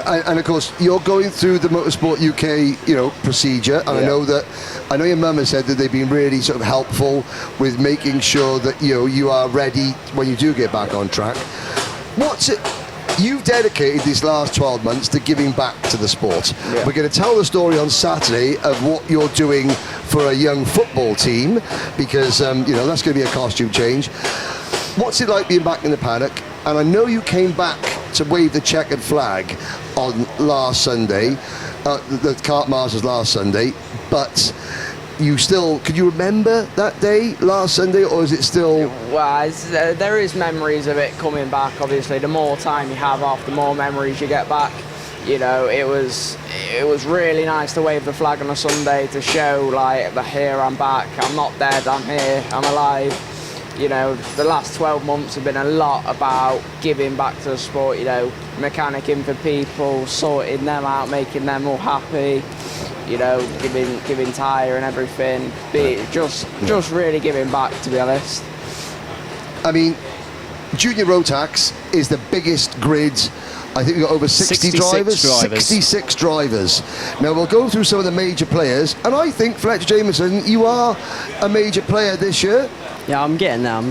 And of course, you're going through the Motorsport UK, procedure, and Yeah. I know your mum has said that they've been really sort of helpful with making sure that you are ready when you do get back on track. You've dedicated these last 12 months to giving back to the sport. Yeah. We're going to tell the story on Saturday of what you're doing for a young football team, because that's going to be a costume change. What's it like being back in the paddock? And I know you came back to wave the checkered flag on last Sunday, the Kartmasters last Sunday, but could you remember that day last Sunday, or is it still? Well, there is memories of it coming back. Obviously, the more time you have off, the more memories you get back. It was really nice to wave the flag on a Sunday to show like the here I'm back. I'm not dead. I'm here. I'm alive. The last 12 months have been a lot about giving back to the sport. Mechanicking for people, sorting them out, making them all happy. Giving tyre and everything. Just really giving back, to be honest. I mean, Junior Rotax is the biggest grid. I think we've got over 66 drivers. Now, we'll go through some of the major players, and I think, Fletcher Jameson, you are a major player this year. Yeah, I'm getting there.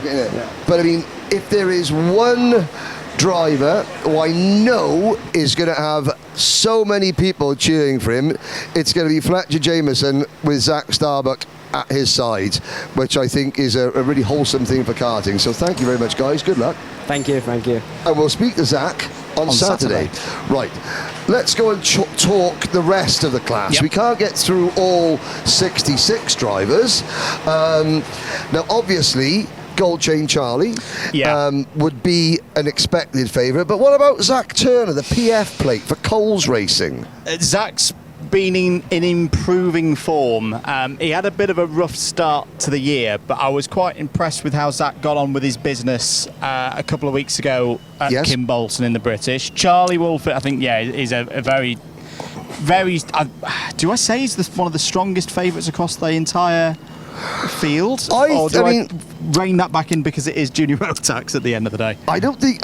Yeah. But, I mean, if there is one driver who I know is going to have so many people cheering for him. It's going to be Fletcher Jameson with Zach Starbuck at his side, which I think is a really wholesome thing for karting. So thank you very much, guys. Good luck. Thank you. And we'll speak to Zach on Saturday. Right, let's go and talk the rest of the class. Yep. We can't get through all 66 drivers. Now, obviously, Gold Chain Charlie would be an expected favourite, but what about Zach Turner, the PF plate for Coles Racing? Zach's been in improving form. He had a bit of a rough start to the year, but I was quite impressed with how Zach got on with his business a couple of weeks ago at Kim Bolton in the British. Charlie Wolf, I think, is a very, do I say he's one of the strongest favourites across the entire field? Or do I rein that back in because it is Junior Rotax at the end of the day? I don't think,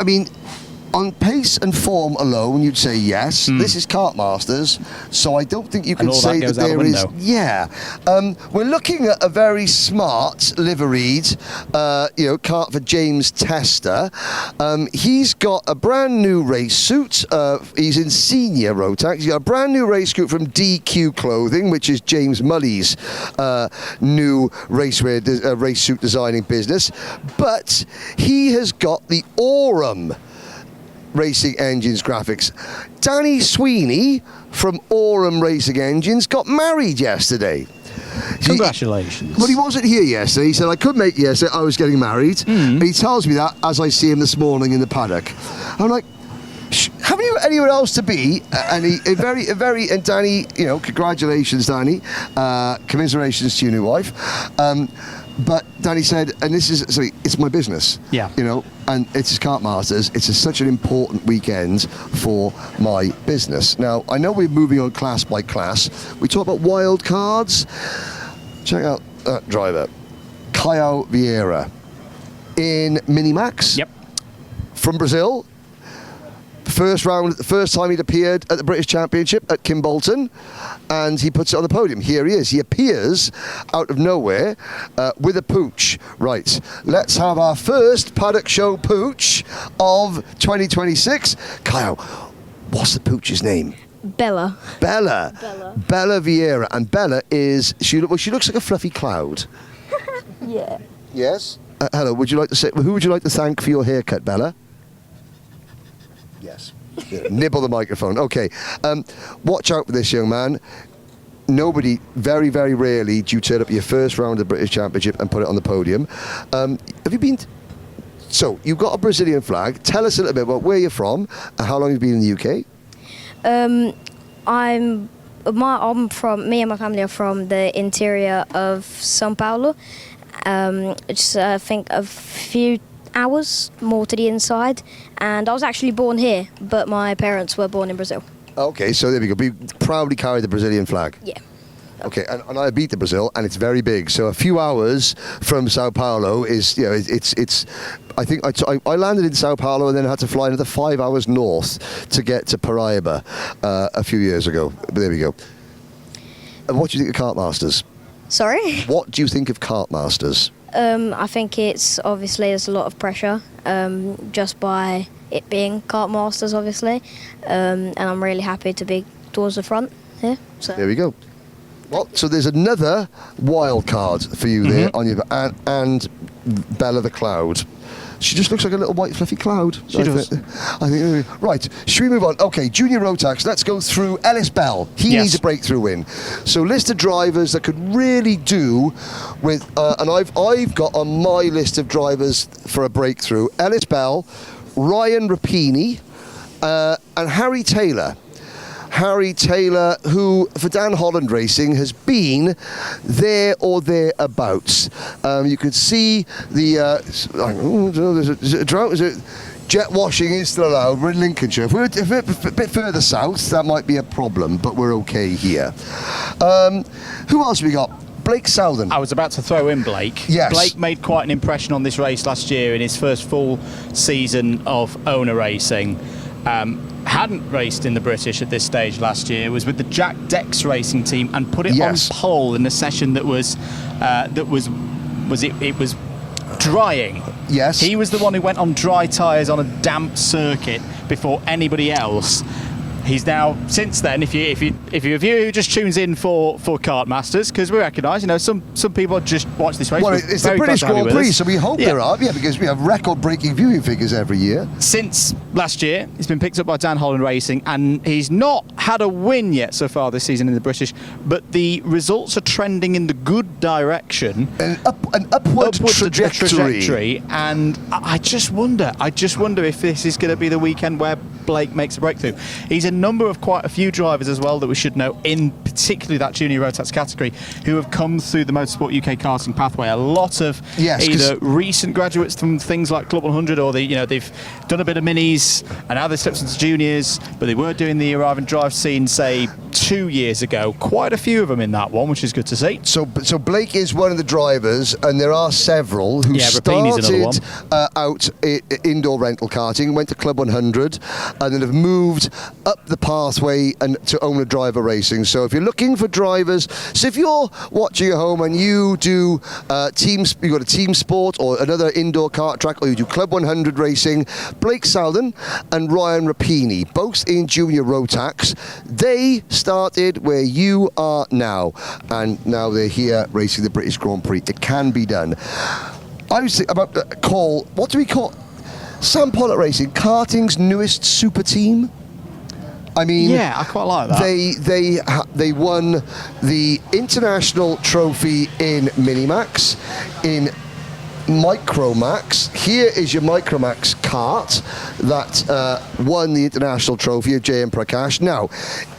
on pace and form alone, you'd say yes. This is Kartmasters, so I don't think you can say that there is. Yeah, we're looking at a very smart liveried, kart for James Tester. He's got a brand new race suit. He's in senior Rotax. He's got a brand new race suit from DQ Clothing, which is James Mully's new racewear race suit designing business. But he has got the Aurum Racing Engines graphics. Danny Sweeney from Aurum Racing Engines got married yesterday. Congratulations. But he wasn't here yesterday. He said, I could make it yesterday, I was getting married. And he tells me that as I see him this morning in the paddock. I'm like, haven't you got anywhere else to be? And and Danny, congratulations, Danny. Commiserations to your new wife. But Danny said, and it's my business. Yeah. And it's Kartmasters. It's such an important weekend for my business. Now, I know we're moving on class by class. We talk about wild cards. Check out that driver, Caio Vieira, in Minimax. Yep. From Brazil. First time he'd appeared at the British Championship at Kim Bolton, and he puts it on the podium. Here he is. He appears out of nowhere with a pooch. Right, let's have our first paddock show pooch of 2026. Kyle, what's the pooch's name? Bella. Bella Vieira, and Bella she looks like a fluffy cloud. Yeah. Yes. Hello. Who would you like to thank for your haircut, Bella? Yes. Nibble the microphone. Okay. Watch out for this young man. Nobody, very, very rarely do you turn up your first round of the British Championship and put it on the podium. Have you been... So, you've got a Brazilian flag. Tell us a little bit about where you're from and how long you've been in the UK. Me and my family are from the interior of São Paulo. Just, I think, a few hours more to the inside, and I was actually born here, but my parents were born in Brazil. Okay, so there we go. We proudly carry the Brazilian flag. Yeah. Okay, and I beat the Brazil, and it's very big. So a few hours from Sao Paulo is, it's. I think I landed in Sao Paulo and then had to fly another 5 hours north to get to Paraíba a few years ago. But there we go. And what do you think of Kartmasters? Sorry? What do you think of Kartmasters? I think it's obviously there's a lot of pressure just by it being Kartmasters, obviously, and I'm really happy to be towards the front here. So. There we go. Well, so there's another wild card for you there on your and Bella the Cloud. She just looks like a little white fluffy cloud. She does. I think. Right, should we move on? Okay, Junior Rotax, let's go through Ellis Bell. He needs a breakthrough win. So list of drivers that could really do with, and I've got on my list of drivers for a breakthrough, Ellis Bell, Ryan Rapini, and Harry Taylor. Harry Taylor, who for Dan Holland Racing has been there or thereabouts. You could see the there's a drought. Jet washing is still allowed. We're in Lincolnshire. If we're a bit further south, that might be a problem, but we're okay here. Who else have we got? Blake Southern. I was about to throw in Blake. Yes. Blake made quite an impression on this race last year in his first full season of owner racing. Hadn't raced in the British at this stage last year, was with the Jack Dex racing team and put it on pole in a session that was drying Yes. He was the one who went on dry tyres on a damp circuit before anybody else. He's now, since then, if you're a viewer who just tunes in for Kartmasters, because we recognise, some people just watch this race. Well, it's the British Grand Prix, so we hope there are, because we have record-breaking viewing figures every year. Since last year, he's been picked up by Dan Holland Racing, and he's not had a win yet so far this season in the British, but the results are trending in the good direction. An upward trajectory. And I just wonder if this is going to be the weekend where Blake makes a breakthrough. He's a number of quite a few drivers as well that we should know, in particularly that junior Rotax category, who have come through the Motorsport UK karting pathway. A lot of either recent graduates from things like Club 100, or they've done a bit of minis and now they stepped into juniors, but they were doing the arrive and drive scene, say, 2 years ago. Quite a few of them in that one, which is good to see. So Blake is one of the drivers, and there are several who started out indoor rental karting, went to Club 100, and then have moved up the pathway and to owner driver racing. So if you're looking for drivers, so if you're watching at home and you do you've got a team sport or another indoor kart track, or you do Club 100 racing, Blake Salden and Ryan Rapini, both in junior Rotax, they started where you are now, and now they're here racing the British Grand Prix. It can be done. I was thinking about what do we call Sam Pollock Racing, karting's newest super team? I mean, yeah, I quite like that. They won the international trophy in Minimax, in Micromax. Here is your Micromax kart that won the international trophy of J.M. Prakash. Now,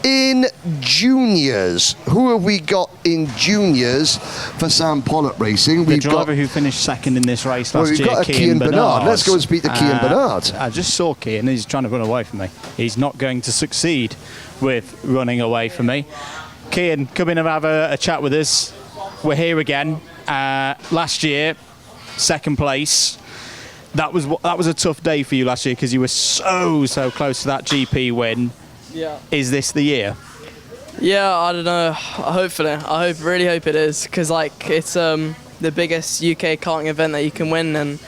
in juniors, who have we got in juniors for Sam Pollock Racing? The driver who finished second in this race last year, we've got Cian Bernard. Let's go and speak to Cian Bernard. I just saw Cian. He's trying to run away from me. He's not going to succeed with running away from me. Cian, come in and have a chat with us. We're here again. Last year, second place. That was a tough day for you last year, because you were so close to that GP win. Yeah. Is this the year? Yeah, I don't know. Hopefully, really hope it is, because it's the biggest UK karting event that you can win, and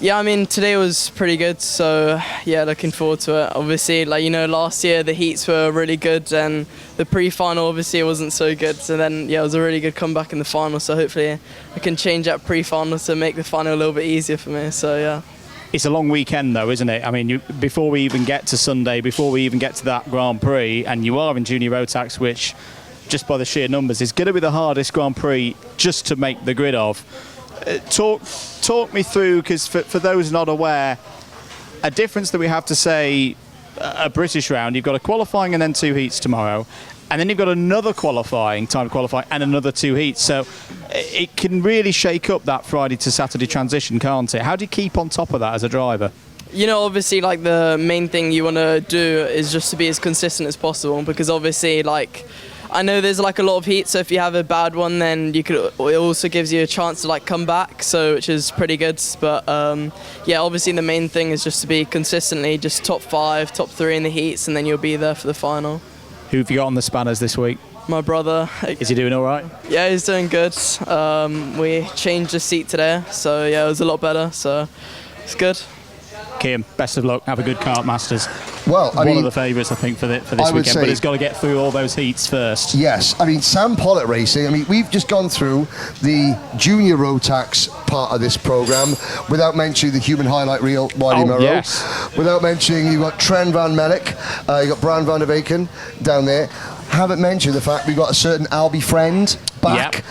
yeah, I mean, today was pretty good, so yeah, looking forward to it. Obviously, last year the heats were really good, and the pre-final obviously wasn't so good, so then yeah, it was a really good comeback in the final, so hopefully I can change that pre-final to make the final a little bit easier for me, so yeah. It's a long weekend though, isn't it? I mean, before we even get to Sunday, before we even get to that Grand Prix, and you are in Junior Rotax, which, just by the sheer numbers, is going to be the hardest Grand Prix just to make the grid of. Talk me through, because for those not aware, a difference that we have to say, a British round, you've got a qualifying and then 2 heats tomorrow, and then you've got another time qualifying and another 2 heats, so it can really shake up that Friday to Saturday transition, can't it? How do you keep on top of that as a driver? Obviously, the main thing you want to do is just to be as consistent as possible, because obviously, I know there's a lot of heat, so if you have a bad one, then it also gives you a chance to come back, so which is pretty good. But yeah, obviously the main thing is just to be consistently just top 5, top 3 in the heats, and then you'll be there for the final. Who have you got on the spanners this week? My brother. Is he doing all right? Yeah, he's doing good. We changed the seat today, so yeah, it was a lot better, so it's good. Cian, best of luck. Have a good Kartmasters. Well, one of the favourites, I think, for this weekend, but it's got to get through all those heats first. Yes, I mean, Sam Pollock Racing, I mean, we've just gone through the junior Rotax part of this programme without mentioning the human highlight reel, Wiley Murrow. Yes. Without mentioning, you've got Tren van Melk, you've got Bran van der Beken down there. Haven't mentioned the fact we've got a certain Albie Friend back,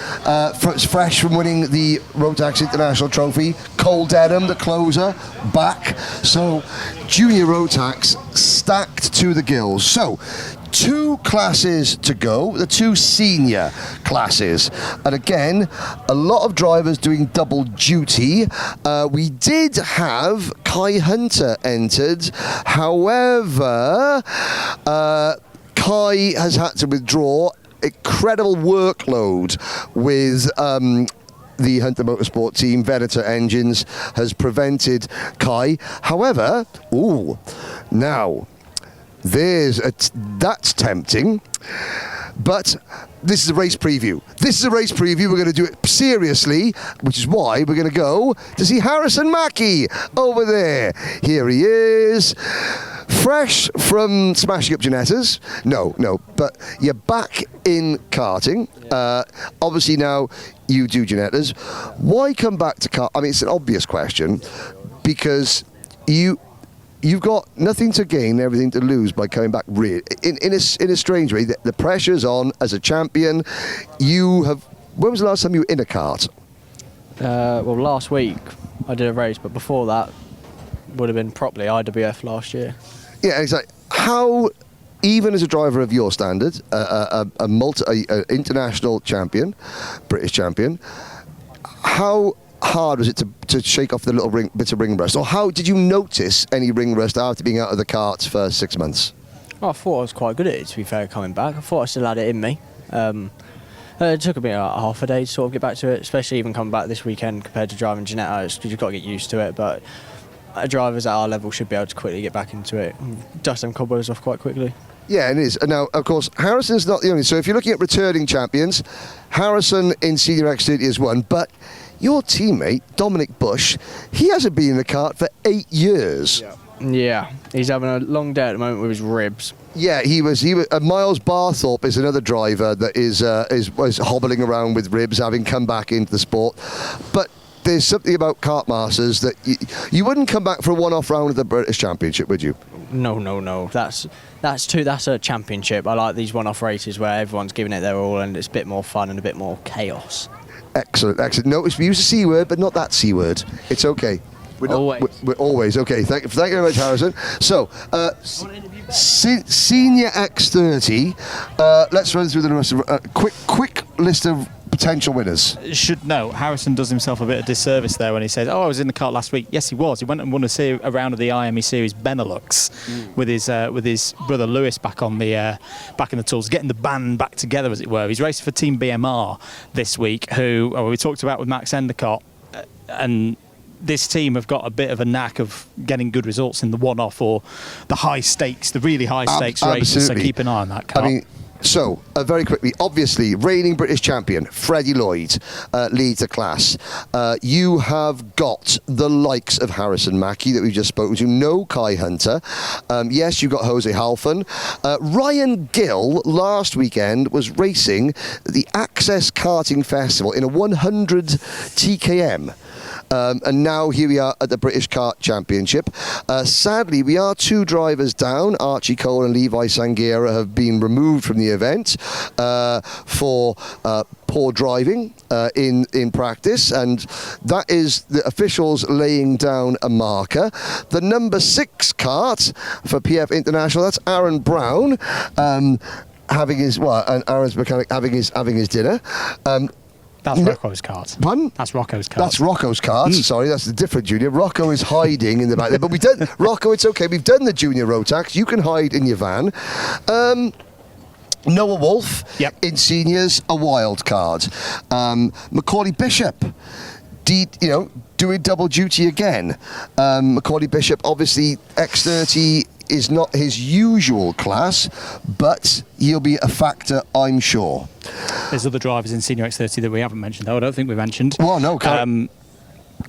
fresh from winning the Rotax International Trophy. Cole Dedham, the closer, back. So, junior Rotax stacked to the gills. So, 2 classes to go, the 2 senior classes. And again, a lot of drivers doing double duty. We did have Kai Hunter entered. However, Kai has had to withdraw. Incredible workload with the Hunter Motorsport team. Venator Engines has prevented Kai. However, now that's tempting. But this is a race preview. We're going to do it seriously, which is why we're going to go to see Harrison Mackie over there. Here he is. Fresh from smashing up Genettas. No, but you're back in karting. Obviously now you do Genettas. Why come back to kart? I mean, it's an obvious question, because you've got nothing to gain, everything to lose by coming back. In a strange way, the pressure's on as a champion. When was the last time you were in a kart? Well, last week I did a race, but before that would have been properly IWF last year. Yeah, exactly. How, even as a driver of your standard, a international champion, British champion, how hard was it to shake off the little bits of ring rust? Or how did you notice any ring rust after being out of the karts for 6 months? I thought I was quite good at it, to be fair, coming back. I thought I still had it in me. It took me about half a day to sort of get back to it, especially even coming back this weekend compared to driving Ginetta. You've got to get used to it, but drivers at our level should be able to quickly get back into it, dust them cobwebs off quite quickly. Yeah, it is. And now, of course, Harrison's not the only. So if you're looking at returning champions, Harrison in Senior X30 has won, but your teammate, Dominic Bush, he hasn't been in the kart for 8 years. Yeah, he's having a long day at the moment with his ribs. Yeah, he was. Miles Barthorpe is another driver that was hobbling around with ribs, having come back into the sport. But there's something about Kartmasters that you wouldn't come back for a one-off round of the British Championship, would you? No. That's a championship. I like these one-off races where everyone's giving it their all and it's a bit more fun and a bit more chaos. Excellent. Notice we use the C word, but not that C word. It's okay. We're always okay. Thank you very much, Harrison. So, Senior X30. Let's run through the rest of quick list of potential winners. Should know, Harrison does himself a bit of disservice there when he says, I was in the kart last week. Yes, he was. He went and won a round of the IME Series Benelux with his brother Lewis back in the tools, getting the band back together, as it were. He's racing for Team BMR this week, who we talked about with Max Endicott, and this team have got a bit of a knack of getting good results in the one-off or the high stakes, the really high stakes races. So keep an eye on that kart. I mean, so, very quickly, obviously, reigning British champion, Freddie Lloyd, leads the class. You have got the likes of Harrison Mackie that we've just spoken to, no Kai Hunter. Yes, you've got Jose Halfon. Ryan Gill, last weekend, was racing the Access Karting Festival in a 100 TKM. And now here we are at the British Kart Championship. Sadly, we are 2 drivers down. Archie Cole and Levi Sanghera have been removed from the event for poor driving in practice, and that is the officials laying down a marker. The number 6 kart for PF International, that's Aaron Brown, having his and Aaron's mechanic having his dinner. That's Rocco's kart. Pardon? That's Rocco's kart. That's Rocco's kart. Sorry, that's the different junior. Rocco is hiding in the back there. But we've done, Rocco, it's okay. We've done the junior Rotax. You can hide in your van. Noah Wolf in seniors, a wild card. Macaulay Bishop, doing double duty again. Macaulay Bishop, obviously, X30 is not his usual class, but he'll be a factor, I'm sure. There's other drivers in Senior X30 that we haven't mentioned, though. I don't think we've mentioned. Well, no, Kart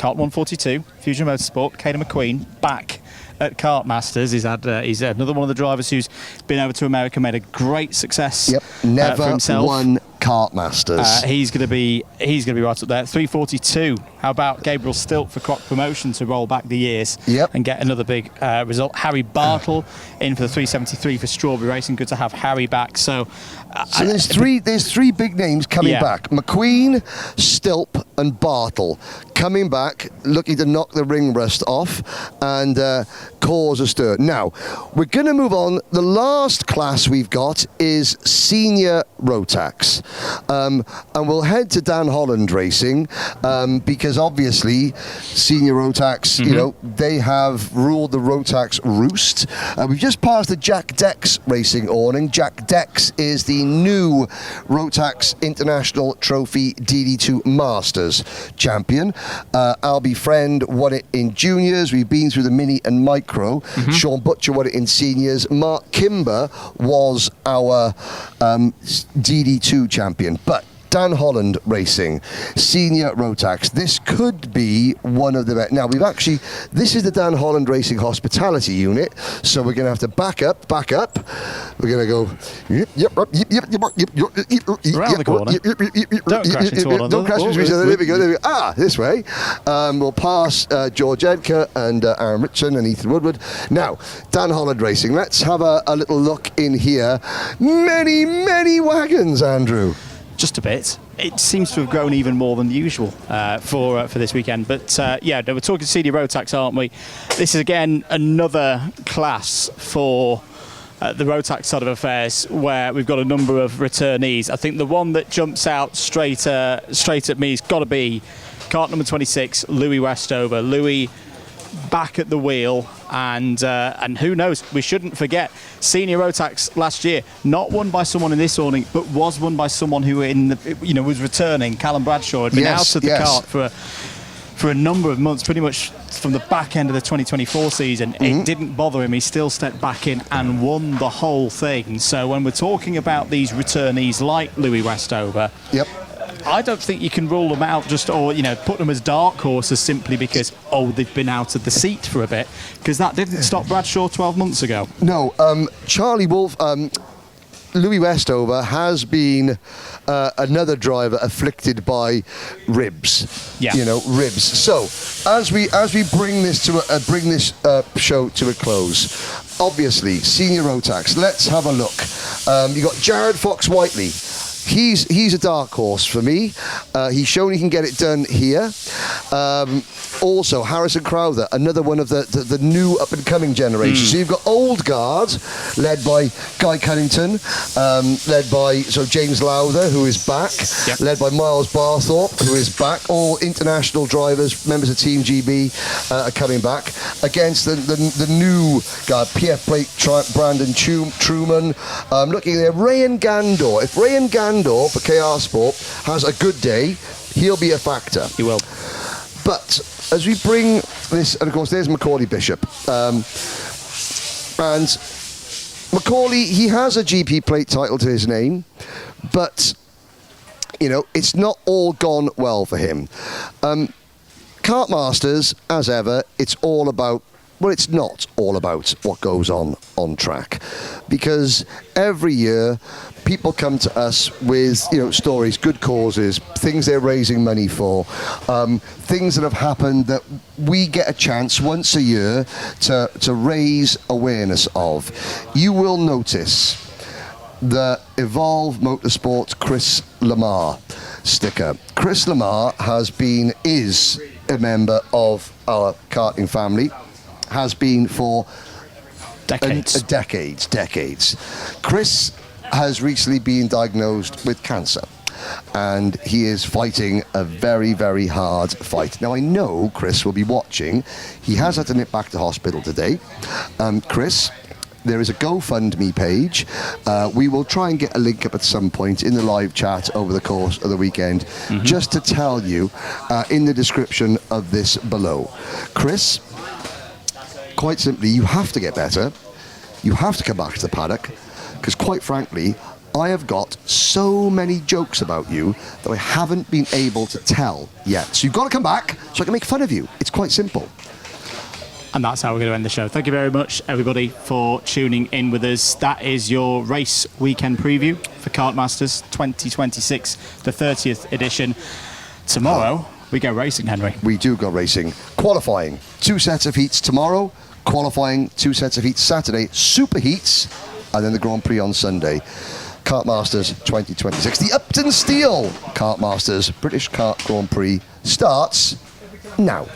142, Fusion Motorsport, Caden McQueen, back at Kartmasters. He's another one of the drivers who's been over to America, made a great success. Never for himself. won Kartmasters. He's going to be right up there. 342. How about Gabriel Stilt for Croc Promotion to roll back the years and get another big result? Harry Bartle in for the 373 for Strawberry Racing. Good to have Harry back. So there's three big names coming back. McQueen, Stilp and Bartle coming back, looking to knock the ring rust off and cause a stir. Now, we're going to move on. The last class we've got is Senior Rotax. And we'll head to Dan Holland Racing because obviously Senior Rotax, they have ruled the Rotax roost. We've just passed the Jack Dex Racing awning. Jack Dex is the new Rotax International Trophy DD2 Masters. Kartmasters champion. Albie Friend won it in juniors. We've been through the mini and micro. Sean Butcher won it in seniors. Mark Kimber was our DD2 champion. But Dan Holland Racing, Senior Rotax. This could be one of the best. Now, this is the Dan Holland Racing Hospitality Unit, so we're going to have to back up. We're going to go, around the corner. Don't crash into one another. Don't crash into each other. There we go. This way. We'll pass George Edker and Aaron Richardson and Ethan Woodward. Now, Dan Holland Racing, let's have a little look in here. Many, many wagons, Andrew. Just a bit. It seems to have grown even more than usual for this weekend. But we're talking senior Rotax, aren't we? This is again another class for the Rotax side of affairs where we've got a number of returnees. I think the one that jumps out straight at me has got to be kart number 26, Louis Westover. Louis back at the wheel, and who knows, we shouldn't forget senior Rotax last year, not won by someone in this awning, but was won by someone who was returning. Callum Bradshaw had been out of the kart for a number of months, pretty much from the back end of the 2024 season. It didn't bother him. He still stepped back in and won the whole thing. So when we're talking about these returnees like Louis Westover, I don't think you can rule them out put them as dark horses simply because, they've been out of the seat for a bit, because that didn't stop Bradshaw 12 months ago. No, Charlie Wolf, Louis Westover has been another driver afflicted by ribs. Ribs. So as we bring this show to a close, obviously senior Rotax. Let's have a look. You got Jared Fox Whiteley. He's a dark horse for me. He's shown he can get it done here. Also, Harrison Crowther, another one of the new up-and-coming generation. So you've got old guard, led by Guy Cunnington, led by James Lowther, who is back, led by Miles Barthorpe, who is back. All international drivers, members of Team GB, are coming back against the new guard, PF Blake, Brandon Truman. Looking there, Rayan Gandor. If Rayan Gandor for KR Sport has a good day, he'll be a factor. He will. But as we bring this, and of course there's Macaulay Bishop, and Macaulay, he has a GP plate title to his name, but it's not all gone well for him. Kartmasters, as ever, it's not all about what goes on track, because every year people come to us with stories, good causes, things they're raising money for, things that have happened that we get a chance once a year to raise awareness of. You will notice the Evolve Motorsport Chris Lamar sticker. Chris Lamar is a member of our karting family. Has been for decades. Chris has recently been diagnosed with cancer, and he is fighting a very, very hard fight. Now, I know Chris will be watching. He has had to nip back to hospital today. Chris, there is a GoFundMe page. We will try and get a link up at some point in the live chat over the course of the weekend, just to tell you in the description of this below. Chris, quite simply, you have to get better. You have to come back to the paddock, because quite frankly, I have got so many jokes about you that I haven't been able to tell yet. So you've got to come back so I can make fun of you. It's quite simple. And that's how we're going to end the show. Thank you very much, everybody, for tuning in with us. That is your race weekend preview for Kartmasters 2026, the 30th edition. Tomorrow, we go racing, Henry. We do go racing. Qualifying, 2 sets of heats tomorrow. Qualifying, 2 sets of heats Saturday. Super heats, and then the Grand Prix on Sunday. Kartmasters 2026. The Upton Steel Kartmasters British Kart Grand Prix starts now.